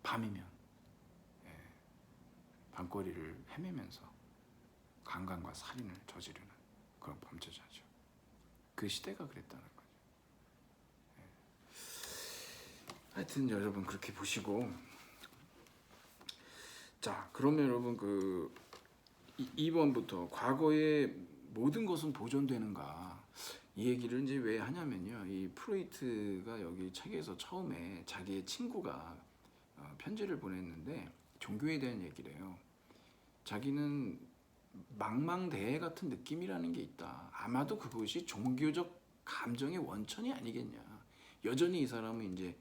밤이면 밤거리를 헤매면서 강간과 살인을 저지르는 그런 범죄자죠. 그 시대가 그랬다는 거죠. 하여튼 여러분 그렇게 보시고, 자 그러면 여러분 그 2번부터 과거의 모든 것은 보존되는가, 이 얘기를 이제 왜 하냐면요, 이 프로이트가 여기 책에서 처음에 자기의 친구가 편지를 보냈는데 종교에 대한 얘기를 해요. 자기는 망망대해 같은 느낌이라는 게 있다. 아마도 그것이 종교적 감정의 원천이 아니겠냐. 여전히 이 사람은 이제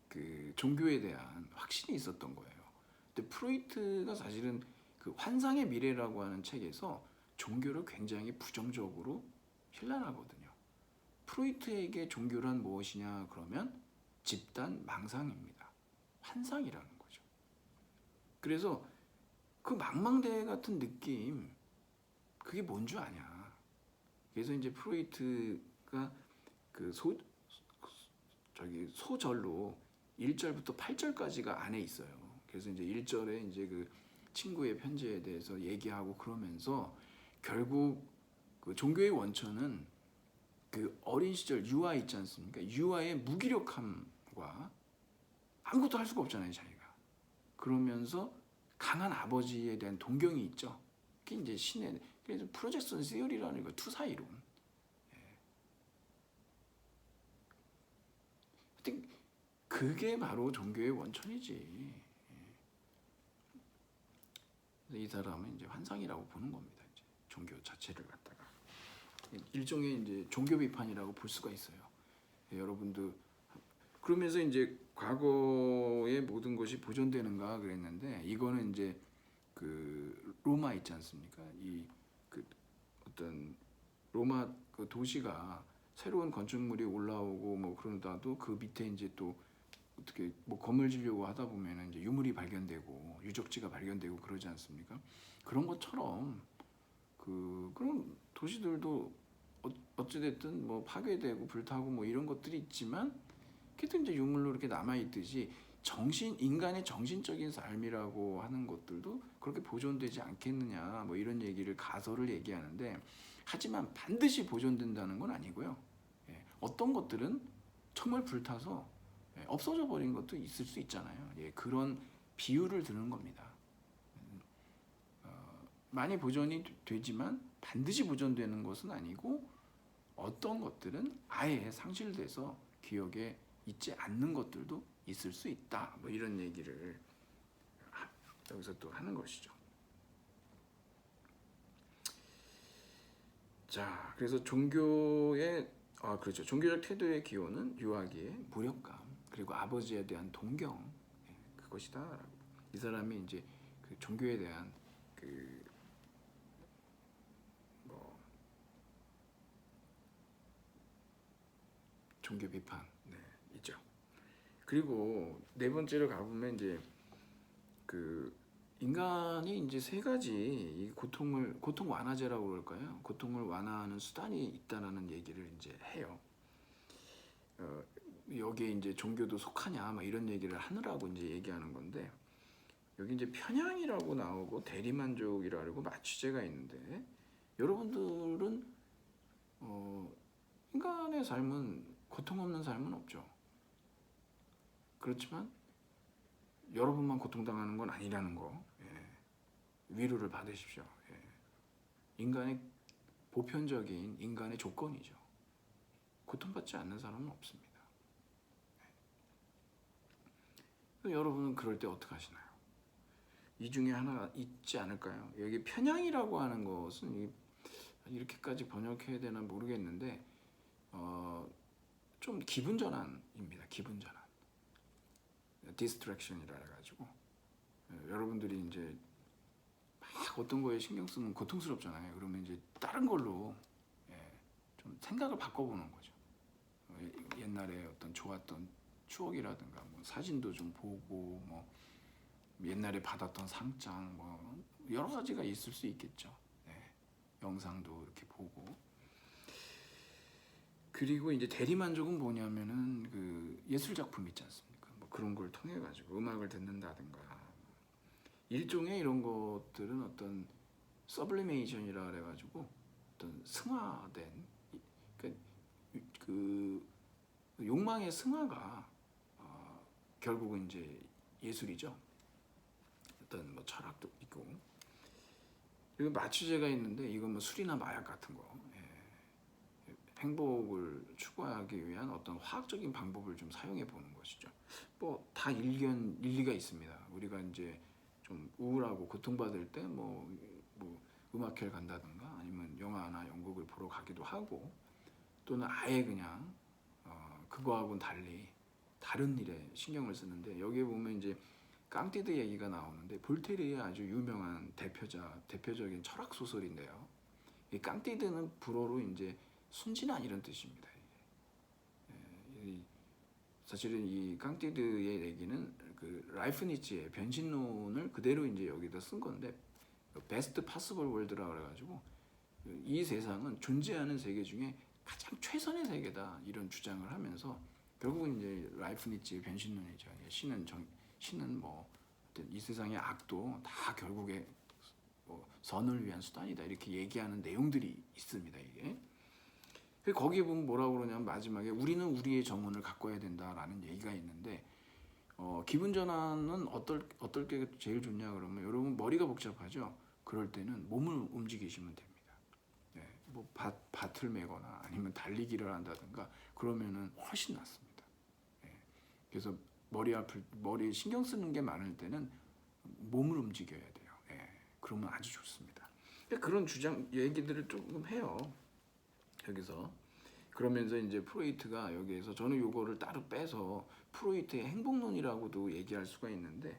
그 종교에 대한 확신이 있었던 거예요. 근데 프로이트가 사실은 그 환상의 미래라고 하는 책에서 종교를 굉장히 부정적으로 힐난하거든요. 프로이트에게 종교란 무엇이냐 그러면 집단 망상입니다. 환상이라는 거죠. 그래서 그 망망대해 같은 느낌, 그게 뭔 줄 아냐. 그래서 이제 프로이트가 그 소절로 1절부터 8절까지가 안에 있어요. 그래서 이제 1절에 이제 그 친구의 편지에 대해서 얘기하고 그러면서 결국 그 종교의 원천은 그 어린 시절 유아 있지 않습니까? 유아의 무기력함과 아무것도 할 수가 없잖아요, 자기가. 그러면서 강한 아버지에 대한 동경이 있죠. 그게 이제 신의, 그래서 프로젝션 시어리라는 거, 투사이론. 그게 바로 종교의 원천이지. 이 사람은 이제 환상이라고 보는 겁니다. 이제 종교 자체를 갖다가 일종의 이제 종교 비판이라고 볼 수가 있어요. 여러분도 그러면서 이제 과거의 모든 것이 보존되는가 그랬는데, 이거는 이제 그 로마 있지 않습니까? 이 그 어떤 로마 그 도시가 새로운 건축물이 올라오고 뭐 그러다도 그 밑에 이제 또 어떻게 뭐 건물 지려고 하다 보면은 이제 유물이 발견되고 유적지가 발견되고 그러지 않습니까? 그런 것처럼 그런 도시들도 어찌됐든 뭐 파괴되고 불타고 뭐 이런 것들이 있지만, 그래도 이제 유물로 이렇게 남아 있듯이 인간의 정신적인 삶이라고 하는 것들도 그렇게 보존되지 않겠느냐, 뭐 이런 얘기를 가설을 얘기하는데, 하지만 반드시 보존된다는 건 아니고요. 어떤 것들은 정말 불타서 없어져 버린 것도 있을 수 있잖아요. 그런 비유를 드는 겁니다. 많이 보존이 되지만 반드시 보존되는 것은 아니고, 어떤 것들은 아예 상실돼서 기억에 있지 않는 것들도 있을 수 있다. 뭐 이런 얘기를 여기서 또 하는 것이죠. 자, 그래서 그렇죠. 종교적 태도의 기호는 유아기의 무력감 그리고 아버지에 대한 동경, 그것이다. 이 사람이 이제 그 종교에 대한 뭐 종교 비판, 있죠. 그리고 네 번째로 가보면 이제 그 인간이 이제 세 가지 이 고통 완화제라고 그럴까요? 고통을 완화하는 수단이 있다라는 얘기를 이제 해요. 여기에 이제 종교도 속하냐, 막 이런 얘기를 하느라고 이제 얘기하는 건데, 여기 이제 편향이라고 나오고 대리만족이라고 마취제가 있는데, 여러분들은 인간의 삶은 고통 없는 삶은 없죠. 그렇지만 여러분만 고통당하는 건 아니라는 거, 위로를 받으십시오. 인간의 보편적인 인간의 조건이죠. 고통받지 않는 사람은 없습니다. 여러분은 그럴 때 어떻게 하시나요? 이 중에 하나 있지 않을까요? 여기 편향이라고 하는 것은 이렇게까지 번역해야 되나 모르겠는데 좀 기분 전환입니다. 기분 전환. 디스트랙션이라 해가지고 여러분들이 이제 막 어떤 거에 신경 쓰면 고통스럽잖아요. 그러면 이제 다른 걸로 좀 생각을 바꿔보는 거죠. 옛날에 어떤 좋았던 추억이라든가 뭐 사진도 좀 보고 뭐 옛날에 받았던 상장 뭐 여러 가지가 있을 수 있겠죠. 영상도 이렇게 보고. 그리고 이제 대리만족은 뭐냐면은 그 예술 작품 있지 않습니까? 뭐 그런 걸 통해 가지고 음악을 듣는다든가 일종의 이런 것들은 어떤 서블리메이션이라 그래가지고 어떤 승화된 그 욕망의 승화가 결국은 이제 예술이죠. 어떤 뭐 철학도 있고 그리고 마취제가 있는데 이건 뭐 술이나 마약 같은 거 행복을 추구하기 위한 어떤 화학적인 방법을 좀 사용해 보는 것이죠. 뭐 다 일리가 있습니다. 우리가 이제 좀 우울하고 고통받을 때 뭐 음악회를 간다든가 아니면 영화나 연극을 보러 가기도 하고 또는 아예 그냥 그거하고는 달리 다른 일에 신경을 쓰는데 여기에 보면 이제 깡띠드 얘기가 나오는데 볼테르의 아주 유명한 대표적인 철학 소설인데요. 이 깡띠드는 불어로 이제 순진한 이런 뜻입니다. 사실은 이 깡띠드의 얘기는 그 라이프니츠의 변신론을 그대로 이제 여기다 쓴 건데 베스트 파서블 월드라 그래가지고 이 세상은 존재하는 세계 중에 가장 최선의 세계다 이런 주장을 하면서 결국은 이제 라이프니츠의 변신론이죠. 신은 뭐 이 세상의 악도 다 결국에 뭐 선을 위한 수단이다 이렇게 얘기하는 내용들이 있습니다. 이게 거기에 보면 뭐라고 그러냐면 마지막에 우리는 우리의 정원을 가꿔야 된다라는 얘기가 있는데 기분 전환은 어떨 게 제일 좋냐 그러면 여러분 머리가 복잡하죠. 그럴 때는 몸을 움직이시면 됩니다. 뭐 밭을 메거나 아니면 달리기를 한다든가 그러면은 훨씬 낫습니다. 그래서 머리에 신경 쓰는 게 많을 때는 몸을 움직여야 돼요. 그러면 아주 좋습니다. 그런 얘기들을 조금 해요. 여기서 그러면서 이제 프로이트가 여기에서 저는 요거를 따로 빼서 프로이트의 행복론이라고도 얘기할 수가 있는데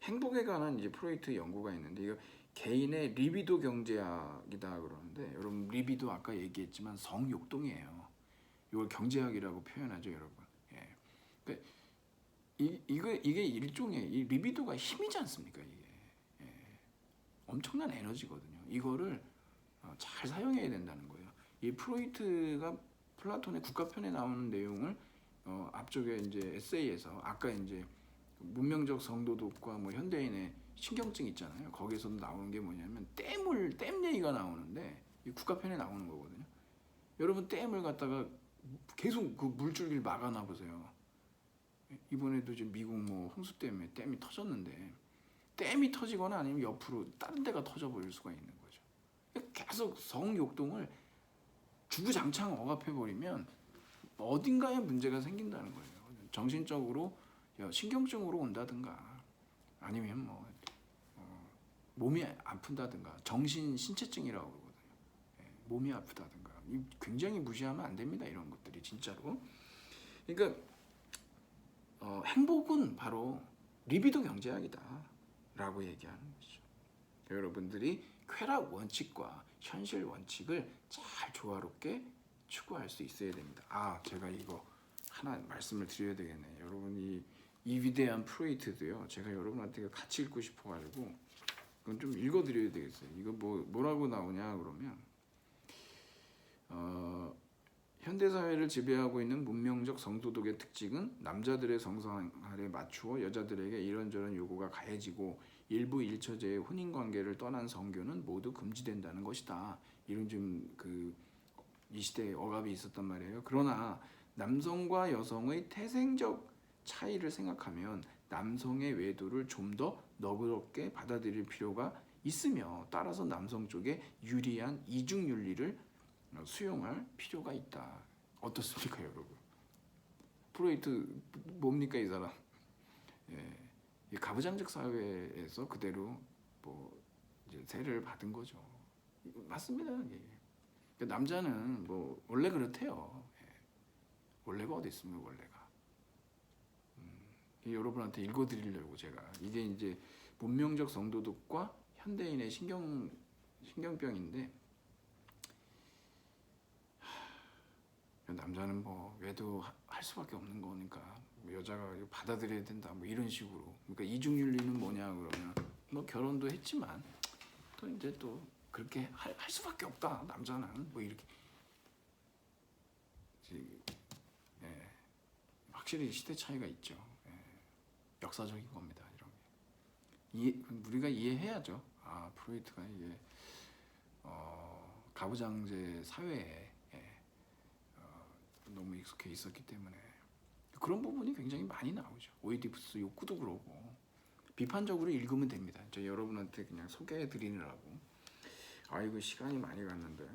행복에 관한 이제 프로이트 연구가 있는데 이거 개인의 리비도 경제학이다 그러는데 여러분 리비도 아까 얘기했지만 성욕동이에요. 이걸 경제학이라고 표현하죠, 여러분. 그러니까 이게 일종의 이 리비도가 힘이지 않습니까? 이게 엄청난 에너지거든요. 이거를 잘 사용해야 된다는 거예요. 이 프로이트가 플라톤의 국가편에 나오는 내용을 앞쪽에 이제 에세이에서 아까 이제 문명적 성도덕과 뭐 현대인의 신경증 있잖아요. 거기서도 나오는 게 뭐냐면 댐 얘기가 나오는데 이 국가편에 나오는 거거든요. 여러분 댐을 갖다가 계속 그 물줄기를 막아놔 보세요. 이번에도 지금 미국 뭐 홍수 때문에 댐이 터졌는데 댐이 터지거나 아니면 옆으로 다른 데가 터져버릴 수가 있는 거죠. 계속 성욕동을 주구장창 억압해버리면 어딘가에 문제가 생긴다는 거예요. 정신적으로 신경증으로 온다든가 아니면 뭐 몸이 아픈다든가 정신 신체증이라고 그러거든요. 몸이 아프다든가 굉장히 무시하면 안 됩니다. 이런 것들이 진짜로. 그러니까 행복은 바로 리비도 경제학이다라고 얘기하는 거죠. 여러분들이 쾌락 원칙과 현실 원칙을 잘 조화롭게 추구할 수 있어야 됩니다. 제가 이거 하나 말씀을 드려야 되겠네. 여러분이 이 위대한 프로이트도요. 제가 여러분한테 같이 읽고 싶어가지고 이건 좀 읽어드려야 되겠어요. 이거 뭐라고 나오냐 그러면 현대 사회를 지배하고 있는 문명적 성도덕의 특징은 남자들의 성상할에 맞추어 여자들에게 이런저런 요구가 가해지고 일부 일처제의 혼인 관계를 떠난 성교는 모두 금지된다는 것이다. 이런 좀 이 시대에 억압이 있었단 말이에요. 그러나 남성과 여성의 태생적 차이를 생각하면 남성의 외도를 좀 더 너그럽게 받아들일 필요가 있으며 따라서 남성 쪽에 유리한 이중 윤리를 수용할 필요가 있다. 어떻습니까, 여러분? 프로이트 뭡니까 이 사람? 이 가부장적 사회에서 그대로 이제 세례를 받은 거죠. 맞습니다. 그러니까 남자는 원래 그렇대요. 원래가 어디 있습니까, 원래가? 여러분한테 읽어드리려고 제가 이게 이제 문명적 성도덕과 현대인의 신경병인데. 남자는 외도할 수밖에 없는 거니까 여자가 받아들여야 된다 이런 식으로. 그러니까 이중윤리는 뭐냐 그러면 결혼도 했지만 또 이제 또 그렇게 할 수밖에 없다 남자는 이렇게. 확실히 시대 차이가 있죠. 역사적인 겁니다 이런 게. 우리가 이해해야죠. 프로이트가 이게 가부장제 사회에 너무 익숙해 있었기 때문에 그런 부분이 굉장히 많이 나오죠. 오이디푸스 욕구도 그러고 비판적으로 읽으면 됩니다. 저 여러분한테 그냥 소개해 드리느라고. 이거 시간이 많이 갔는데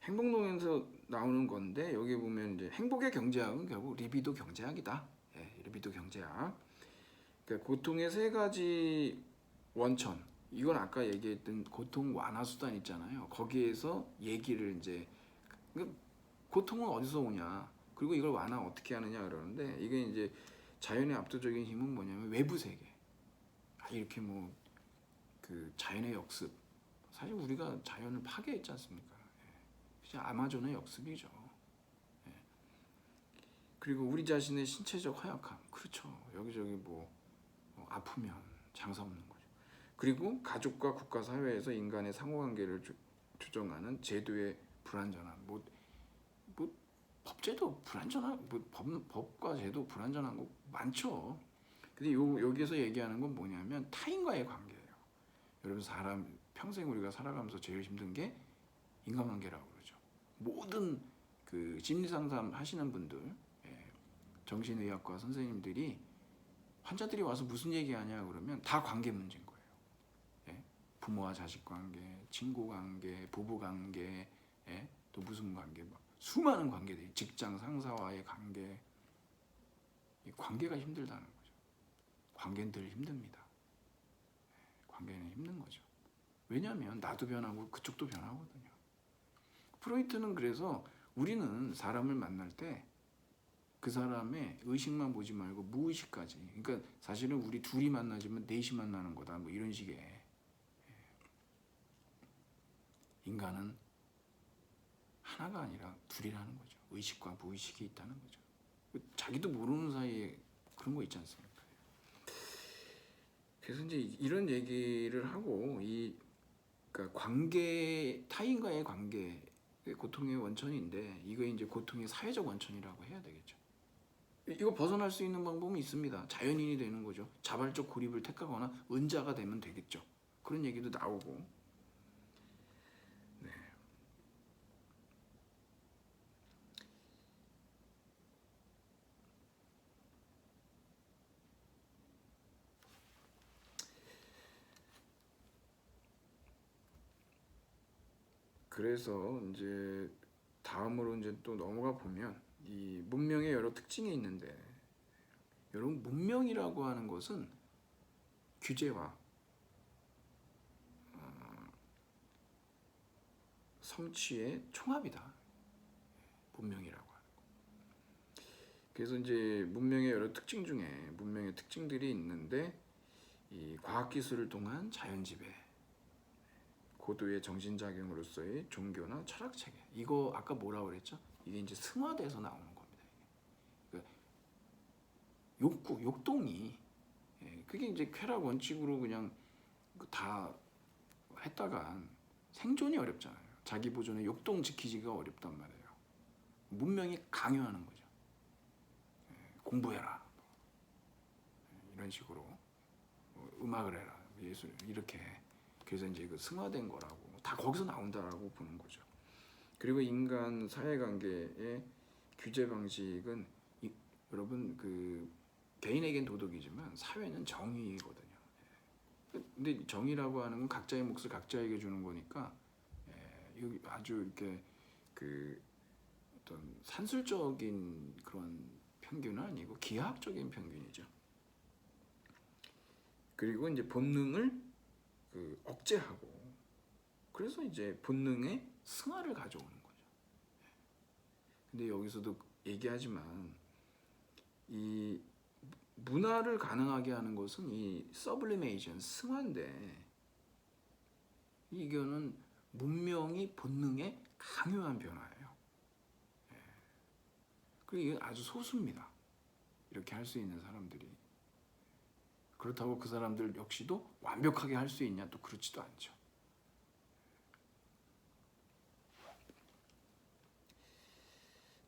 행복론에서 나오는 건데 여기 보면 이제 행복의 경제학은 결국 리비도 경제학이다. 리비도 경제학. 그러니까 고통의 세 가지 원천. 이건 아까 얘기했던 고통 완화 수단 있잖아요. 거기에서 얘기를 이제 고통은 어디서 오냐, 그리고 이걸 완화 어떻게 하느냐 그러는데 이게 이제 자연의 압도적인 힘은 뭐냐면 외부 세계. 이렇게 자연의 역습. 사실 우리가 자연을 파괴했지 않습니까? 아마존의 역습이죠. 그리고 우리 자신의 신체적 허약함. 그렇죠. 여기저기 아프면 장사 없는 거죠. 그리고 가족과 국가 사회에서 인간의 상호관계를 조정하는 제도의 불완전함. 법제도 불완전한 법과 제도 불완전한 거 많죠. 근데 여기서 얘기하는 건 뭐냐면 타인과의 관계예요. 여러분 평생 우리가 살아가면서 제일 힘든 게 인간관계라고 그러죠. 모든 심리상담 하시는 분들, 정신의학과 선생님들이 환자들이 와서 무슨 얘기하냐 그러면 다 관계 문제인 거예요. 부모와 자식 관계, 친구 관계, 부부 관계, 또 무슨 관계, 수많은 관계들이, 직장 상사와의 관계. 이 관계가 힘들다는 거죠. 관계는 늘 힘듭니다. 관계는 힘든 거죠. 왜냐하면 나도 변하고 그쪽도 변하거든요. 프로이트는 그래서 우리는 사람을 만날 때 그 사람의 의식만 보지 말고 무의식까지. 그러니까 사실은 우리 둘이 만나지만 넷이 만나는 거다. 이런 식의. 인간은 하나가 아니라 둘이라는 거죠. 의식과 무의식이 있다는 거죠. 자기도 모르는 사이에 그런 거 있지 않습니까? 그래서 이제 이런 얘기를 하고 그러니까 타인과의 관계, 고통의 원천인데 이거 이제 고통의 사회적 원천이라고 해야 되겠죠. 이거 벗어날 수 있는 방법은 있습니다. 자연인이 되는 거죠. 자발적 고립을 택하거나 은자가 되면 되겠죠. 그런 얘기도 나오고. 네. 그래서 이제 다음으로 이제 또 넘어가 보면 이 문명의 여러 특징이 있는데, 여러분 문명이라고 하는 것은 규제와 성취의 총합이다. 문명이라고 하는 거. 그래서 이제 문명의 여러 특징 중에 문명의 특징들이 있는데 이 과학기술을 통한 자연지배, 고도의 정신작용으로서의 종교나 철학체계. 이거 아까 뭐라고 그랬죠? 이게 이제 승화돼서 나오는 겁니다. 그러니까 욕동이 그게 이제 쾌락 원칙으로 그냥 다 했다가 생존이 어렵잖아요. 자기 보존의 욕동 지키기가 어렵단 말이에요. 문명이 강요하는 거죠. 공부해라. 이런 식으로 음악을 해라. 예술 이렇게. 그래서 이제 그 승화된 거라고 다 거기서 나온다라고 보는 거죠. 그리고 인간 사회관계의 규제 방식은 여러분 그 개인에겐 도덕이지만 사회는 정의거든요. 근데 정의라고 하는 건 각자의 몫을 각자에게 주는 거니까 아주 이렇게 그 어떤 산술적인 그런 편견은 아니고 기하학적인 편견이죠. 그리고 이제 본능을 그 억제하고 그래서 이제 본능의 승화를 가져오는 거죠. 근데 여기서도 얘기하지만 이 문화를 가능하게 하는 것은 이 서블리메이션 승화인데 이거는 문명이 본능의 강요한 변화예요. 그리고 이게 아주 소수입니다. 이렇게 할 수 있는 사람들이. 그렇다고 그 사람들 역시도 완벽하게 할 수 있냐? 또 그렇지도 않죠.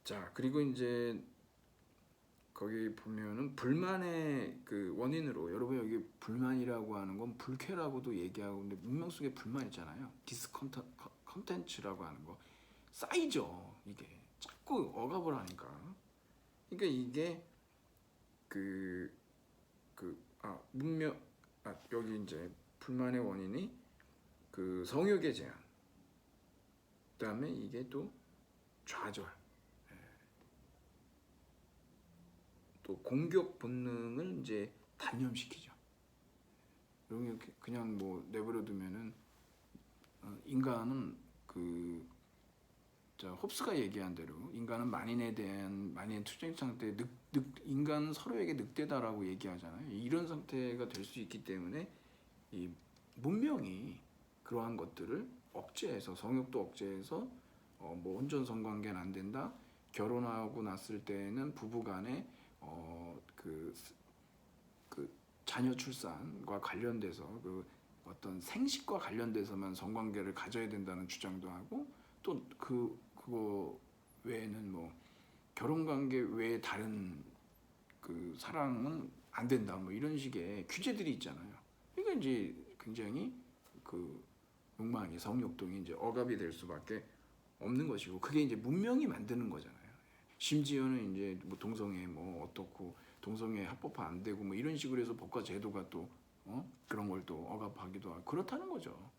자, 그리고 이제 거기 보면은 불만의 그 원인으로 여러분 여기 불만이라고 하는 건 불쾌라고도 얘기하고 근데 문명 속에 불만 있잖아요. 디스컨텐츠라고 하는 거 쌓이죠. 이게 자꾸 억압을 하니까. 그러니까 이게 문명 여기 이제 불만의 원인이 그 성욕의 제한. 그다음에 이게 또 좌절. 또 공격 본능을 이제 단념시키죠. 여러분 그냥 뭐 내버려 두면은 인간은 홉스가 얘기한 대로 인간은 만인의 투쟁 상태, 인간은 서로에게 늑대다라고 얘기하잖아요. 이런 상태가 될 수 있기 때문에 이 문명이 그러한 것들을 억제해서 성욕도 억제해서 뭐 혼전 성관계는 안 된다. 결혼하고 났을 때는 부부간에 그 자녀 출산과 관련돼서 그 어떤 생식과 관련돼서만 성관계를 가져야 된다는 주장도 하고 또 그거 외에는 뭐 결혼 관계 외에 다른 그 사랑은 안 된다 뭐 이런 식의 규제들이 있잖아요. 그러니까 이제 굉장히 그 욕망이 성욕동이 이제 억압이 될 수밖에 없는 것이고 그게 이제 문명이 만드는 거잖아요. 심지어는 이제 뭐 동성애 뭐 어떻고 동성애 합법화 안 되고 뭐 이런 식으로 해서 법과 제도가 또 그런 걸 또 억압하기도 하고 그렇다는 거죠.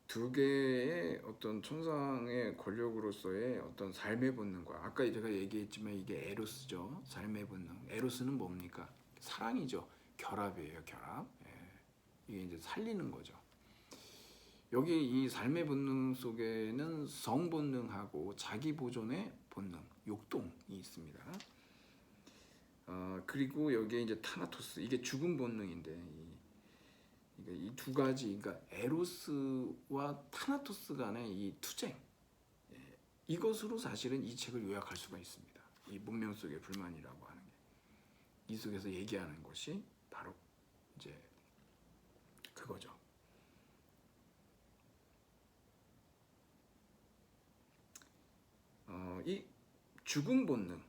두 개의 어떤 천상의 권력으로서의 어떤 삶의 본능과 아까 제가 얘기했지만 이게 에로스죠. 삶의 본능. 에로스는 뭡니까? 사랑이죠. 결합이에요. 결합. 이게 이제 살리는 거죠. 여기 이 삶의 본능 속에는 성 본능하고 자기 보존의 본능, 욕동이 있습니다. 그리고 여기에 이제 타나토스, 이게 죽음 본능인데 이 두 가지, 그러니까 에로스와 타나토스 간의 이 투쟁, 이것으로 사실은 이 책을 요약할 수가 있습니다. 이 문명 속의 불만이라고 하는 게, 이 속에서 얘기하는 것이 바로 이제 그거죠. 이 죽음 본능,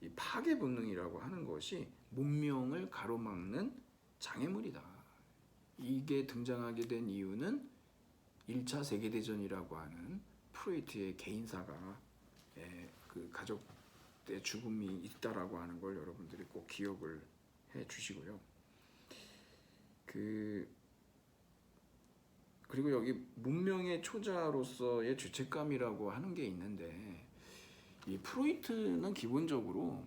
이 파괴 본능이라고 하는 것이 문명을 가로막는 장애물이다. 이게 등장하게 된 이유는 1차 세계대전이라고 하는 프로이트의 개인사가 그 가족의 죽음이 있다라고 하는 걸 여러분들이 꼭 기억을 해 주시고요. 그리고 여기 문명의 초자로서의 죄책감이라고 하는 게 있는데 이 프로이트는 기본적으로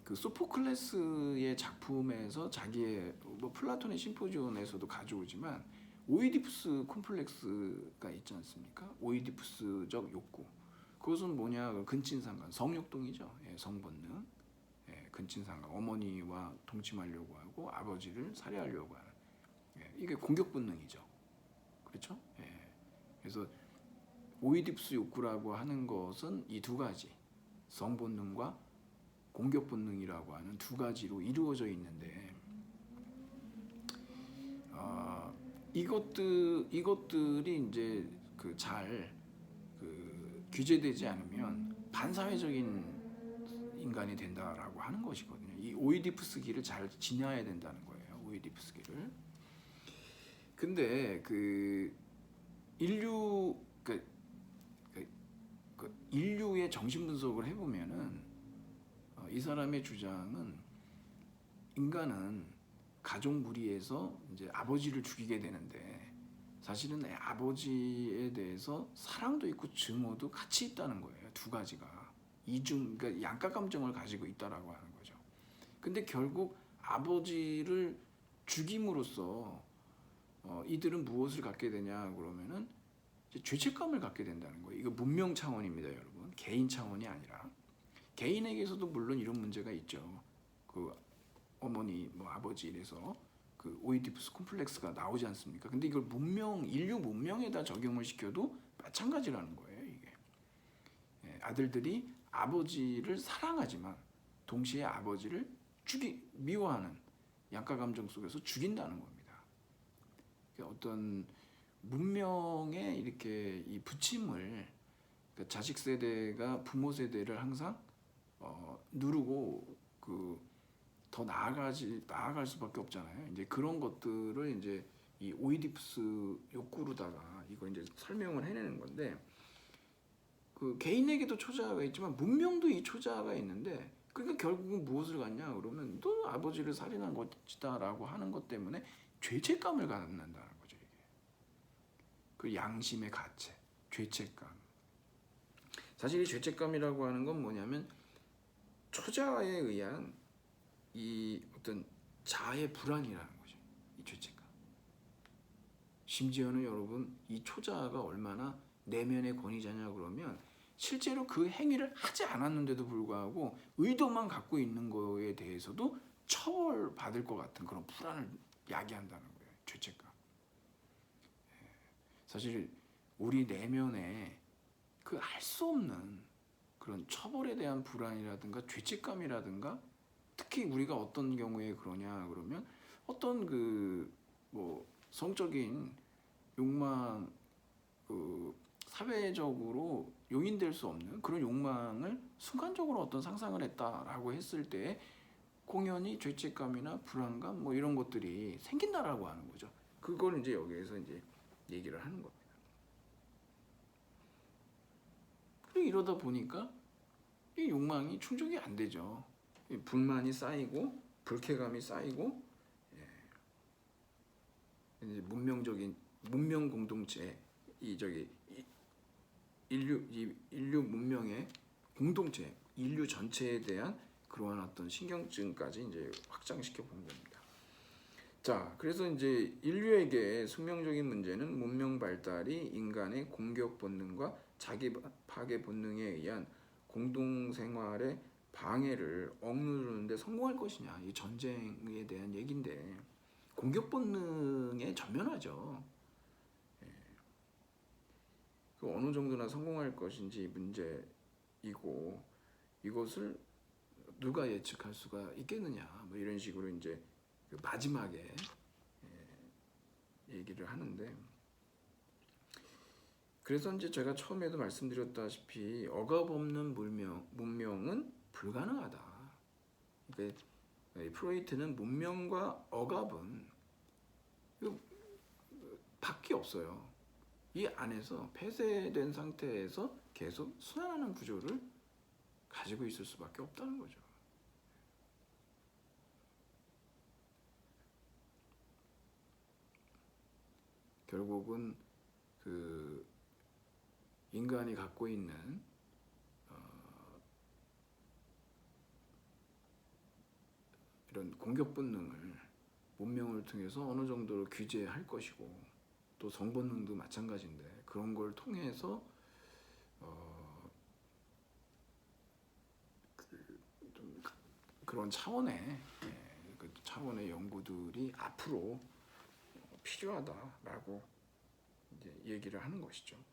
그 소포클레스의 작품에서 자기의 뭐 플라톤의 심포지온에서도 가져오지만 오이디푸스 콤플렉스가 있지 않습니까? 오이디푸스적 욕구. 그것은 뭐냐? 근친상간, 성욕동이죠. 예, 성본능. 예, 근친상간. 어머니와 동침하려고 하고 아버지를 살해하려고 하는. 예, 이게 공격 본능이죠. 그렇죠? 예. 그래서 오이디푸스 욕구라고 하는 것은 이 두 가지, 성본능과 공격 본능이라고 하는 두 가지로 이루어져 있는데, 이것들이 이제 잘 규제되지 않으면 반사회적인 인간이 된다라고 하는 것이거든요. 이 오이디푸스기를 잘 지녀야 된다는 거예요. 오이디푸스기를. 근데 그 인류 인류의 정신 분석을 해보면은 이 사람의 주장은 인간은 가족 무리에서 이제 아버지를 죽이게 되는데 사실은 내 아버지에 대해서 사랑도 있고 증오도 같이 있다는 거예요. 두 가지가 그러니까 양가 감정을 가지고 있다라고 하는 거죠. 근데 결국 아버지를 죽임으로써 이들은 무엇을 갖게 되냐 그러면은 이제 죄책감을 갖게 된다는 거예요. 이거 문명 차원입니다, 여러분. 개인 차원이 아니라. 개인에게서도 물론 이런 문제가 있죠. 그 어머니, 뭐 아버지 이래서 그 오이디푸스 콤플렉스가 나오지 않습니까? 근데 이걸 인류 문명에다 적용을 시켜도 마찬가지라는 거예요, 이게. 예, 아들들이 아버지를 사랑하지만 동시에 아버지를 미워하는 양가 감정 속에서 죽인다는 겁니다. 그러니까 어떤 문명의 이렇게 이 부침을 그러니까 자식 세대가 부모 세대를 항상 누르고 더 나아갈 수밖에 없잖아요. 이제 그런 것들을 이제 이 오이디푸스 욕구로다가 이걸 이제 설명을 해내는 건데, 그 개인에게도 초자아가 있지만 문명도 이 초자아가 있는데, 그러니까 결국은 무엇을 갖냐 그러면 또 아버지를 살인한 것이다라고 하는 것 때문에 죄책감을 갖는다는 거죠. 이게 그 양심의 가책, 죄책감. 사실 이 죄책감이라고 하는 건 뭐냐면 초자아에 의한 이 어떤 자아의 불안이라는 거죠. 이 죄책감. 심지어는 여러분 이 초자아가 얼마나 내면의 권위자냐 그러면 실제로 그 행위를 하지 않았는데도 불구하고 의도만 갖고 있는 거에 대해서도 처벌받을 것 같은 그런 불안을 야기한다는 거예요. 죄책감. 사실 우리 내면에 그 알 수 없는 그런 처벌에 대한 불안이라든가 죄책감이라든가, 특히 우리가 어떤 경우에 그러냐 그러면 어떤 뭐 성적인 욕망, 사회적으로 용인될 수 없는 그런 욕망을 순간적으로 어떤 상상을 했다라고 했을 때 공연히 죄책감이나 불안감 뭐 이런 것들이 생긴다라고 하는 거죠. 그걸 이제 여기에서 이제 얘기를 하는 겁니다. 이러다 보니까 이 욕망이 충족이 안 되죠. 불만이 쌓이고 불쾌감이 쌓이고, 이제 문명 공동체, 인류 문명의 공동체, 인류 전체에 대한 그러한 어떤 신경증까지 이제 확장시켜 보는 겁니다. 자, 그래서 이제 인류에게 숙명적인 문제는 문명 발달이 인간의 공격 본능과 자기 파괴 본능에 의한 공동 생활의 방해를 억누르는데 성공할 것이냐, 이 전쟁에 대한 얘기인데 공격 본능에 전면하죠. 어느 정도나 성공할 것인지 문제이고, 이것을 누가 예측할 수가 있겠느냐, 뭐 이런 식으로 이제 마지막에 얘기를 하는데, 그래서 이제 제가 처음에도 말씀드렸다시피 억압 없는 문명은 불가능하다. 그러니까 프로이트는 문명과 억압은 밖에 없어요. 이 안에서 폐쇄된 상태에서 계속 순환하는 구조를 가지고 있을 수밖에 없다는 거죠. 결국은 인간이 갖고 있는 이런 공격 본능을 문명을 통해서 어느 정도로 규제할 것이고, 또 성본능도 마찬가지인데 그런 걸 통해서 좀 그런 그 차원의 연구들이 앞으로 필요하다라고 이제 얘기를 하는 것이죠.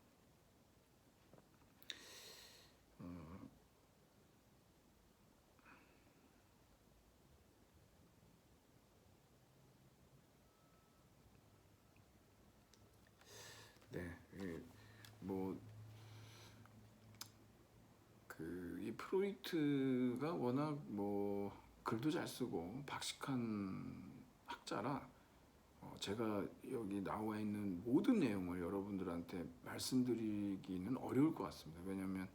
네, 뭐 이 프로이트가 워낙 뭐 글도 잘 쓰고 박식한 학자라 제가 여기 나와 있는 모든 내용을 여러분들한테 말씀드리기는 어려울 것 같습니다. 왜냐하면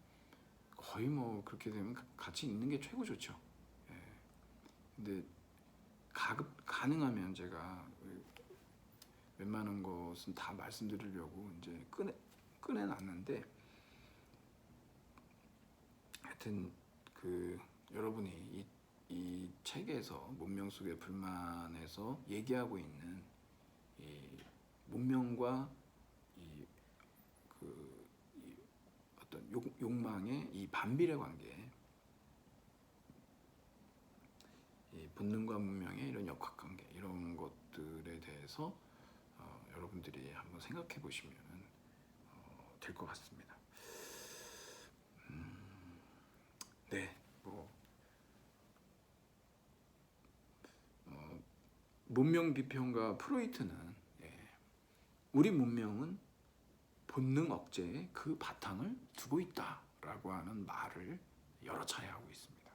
거의 뭐 그렇게 되면 같이 읽는 게 최고 좋죠. 예. 근데 가능하면 제가 웬만한 것은 다 말씀드리려고 이제 꺼내놨는데, 하여튼 여러분이 이 책에서 문명 속의 불만에서 얘기하고 있는 이 문명과 이 어떤 욕망의 이 반비례 관계, 이 본능과 문명의 이런 역학관계, 이런 것들에 대해서 여러분들이 한번 생각해 보시면 될 것 같습니다. 네, 문명 비평가 프로이트는 우리 문명은 본능 억제에 그 바탕을 두고 있다라고 하는 말을 여러 차례 하고 있습니다.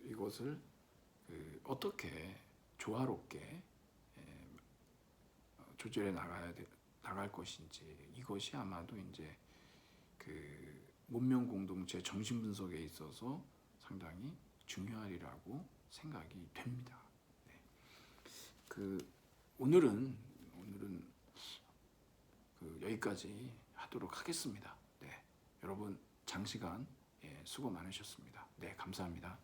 이것을 어떻게 조화롭게 조절해 나갈 것인지, 이것이 아마도 이제 문명 공동체 정신 분석에 있어서 상당히 중요하리라고 생각이 됩니다. 네. 오늘은 여기까지 하도록 하겠습니다. 네. 여러분 장시간 수고 많으셨습니다. 네, 감사합니다.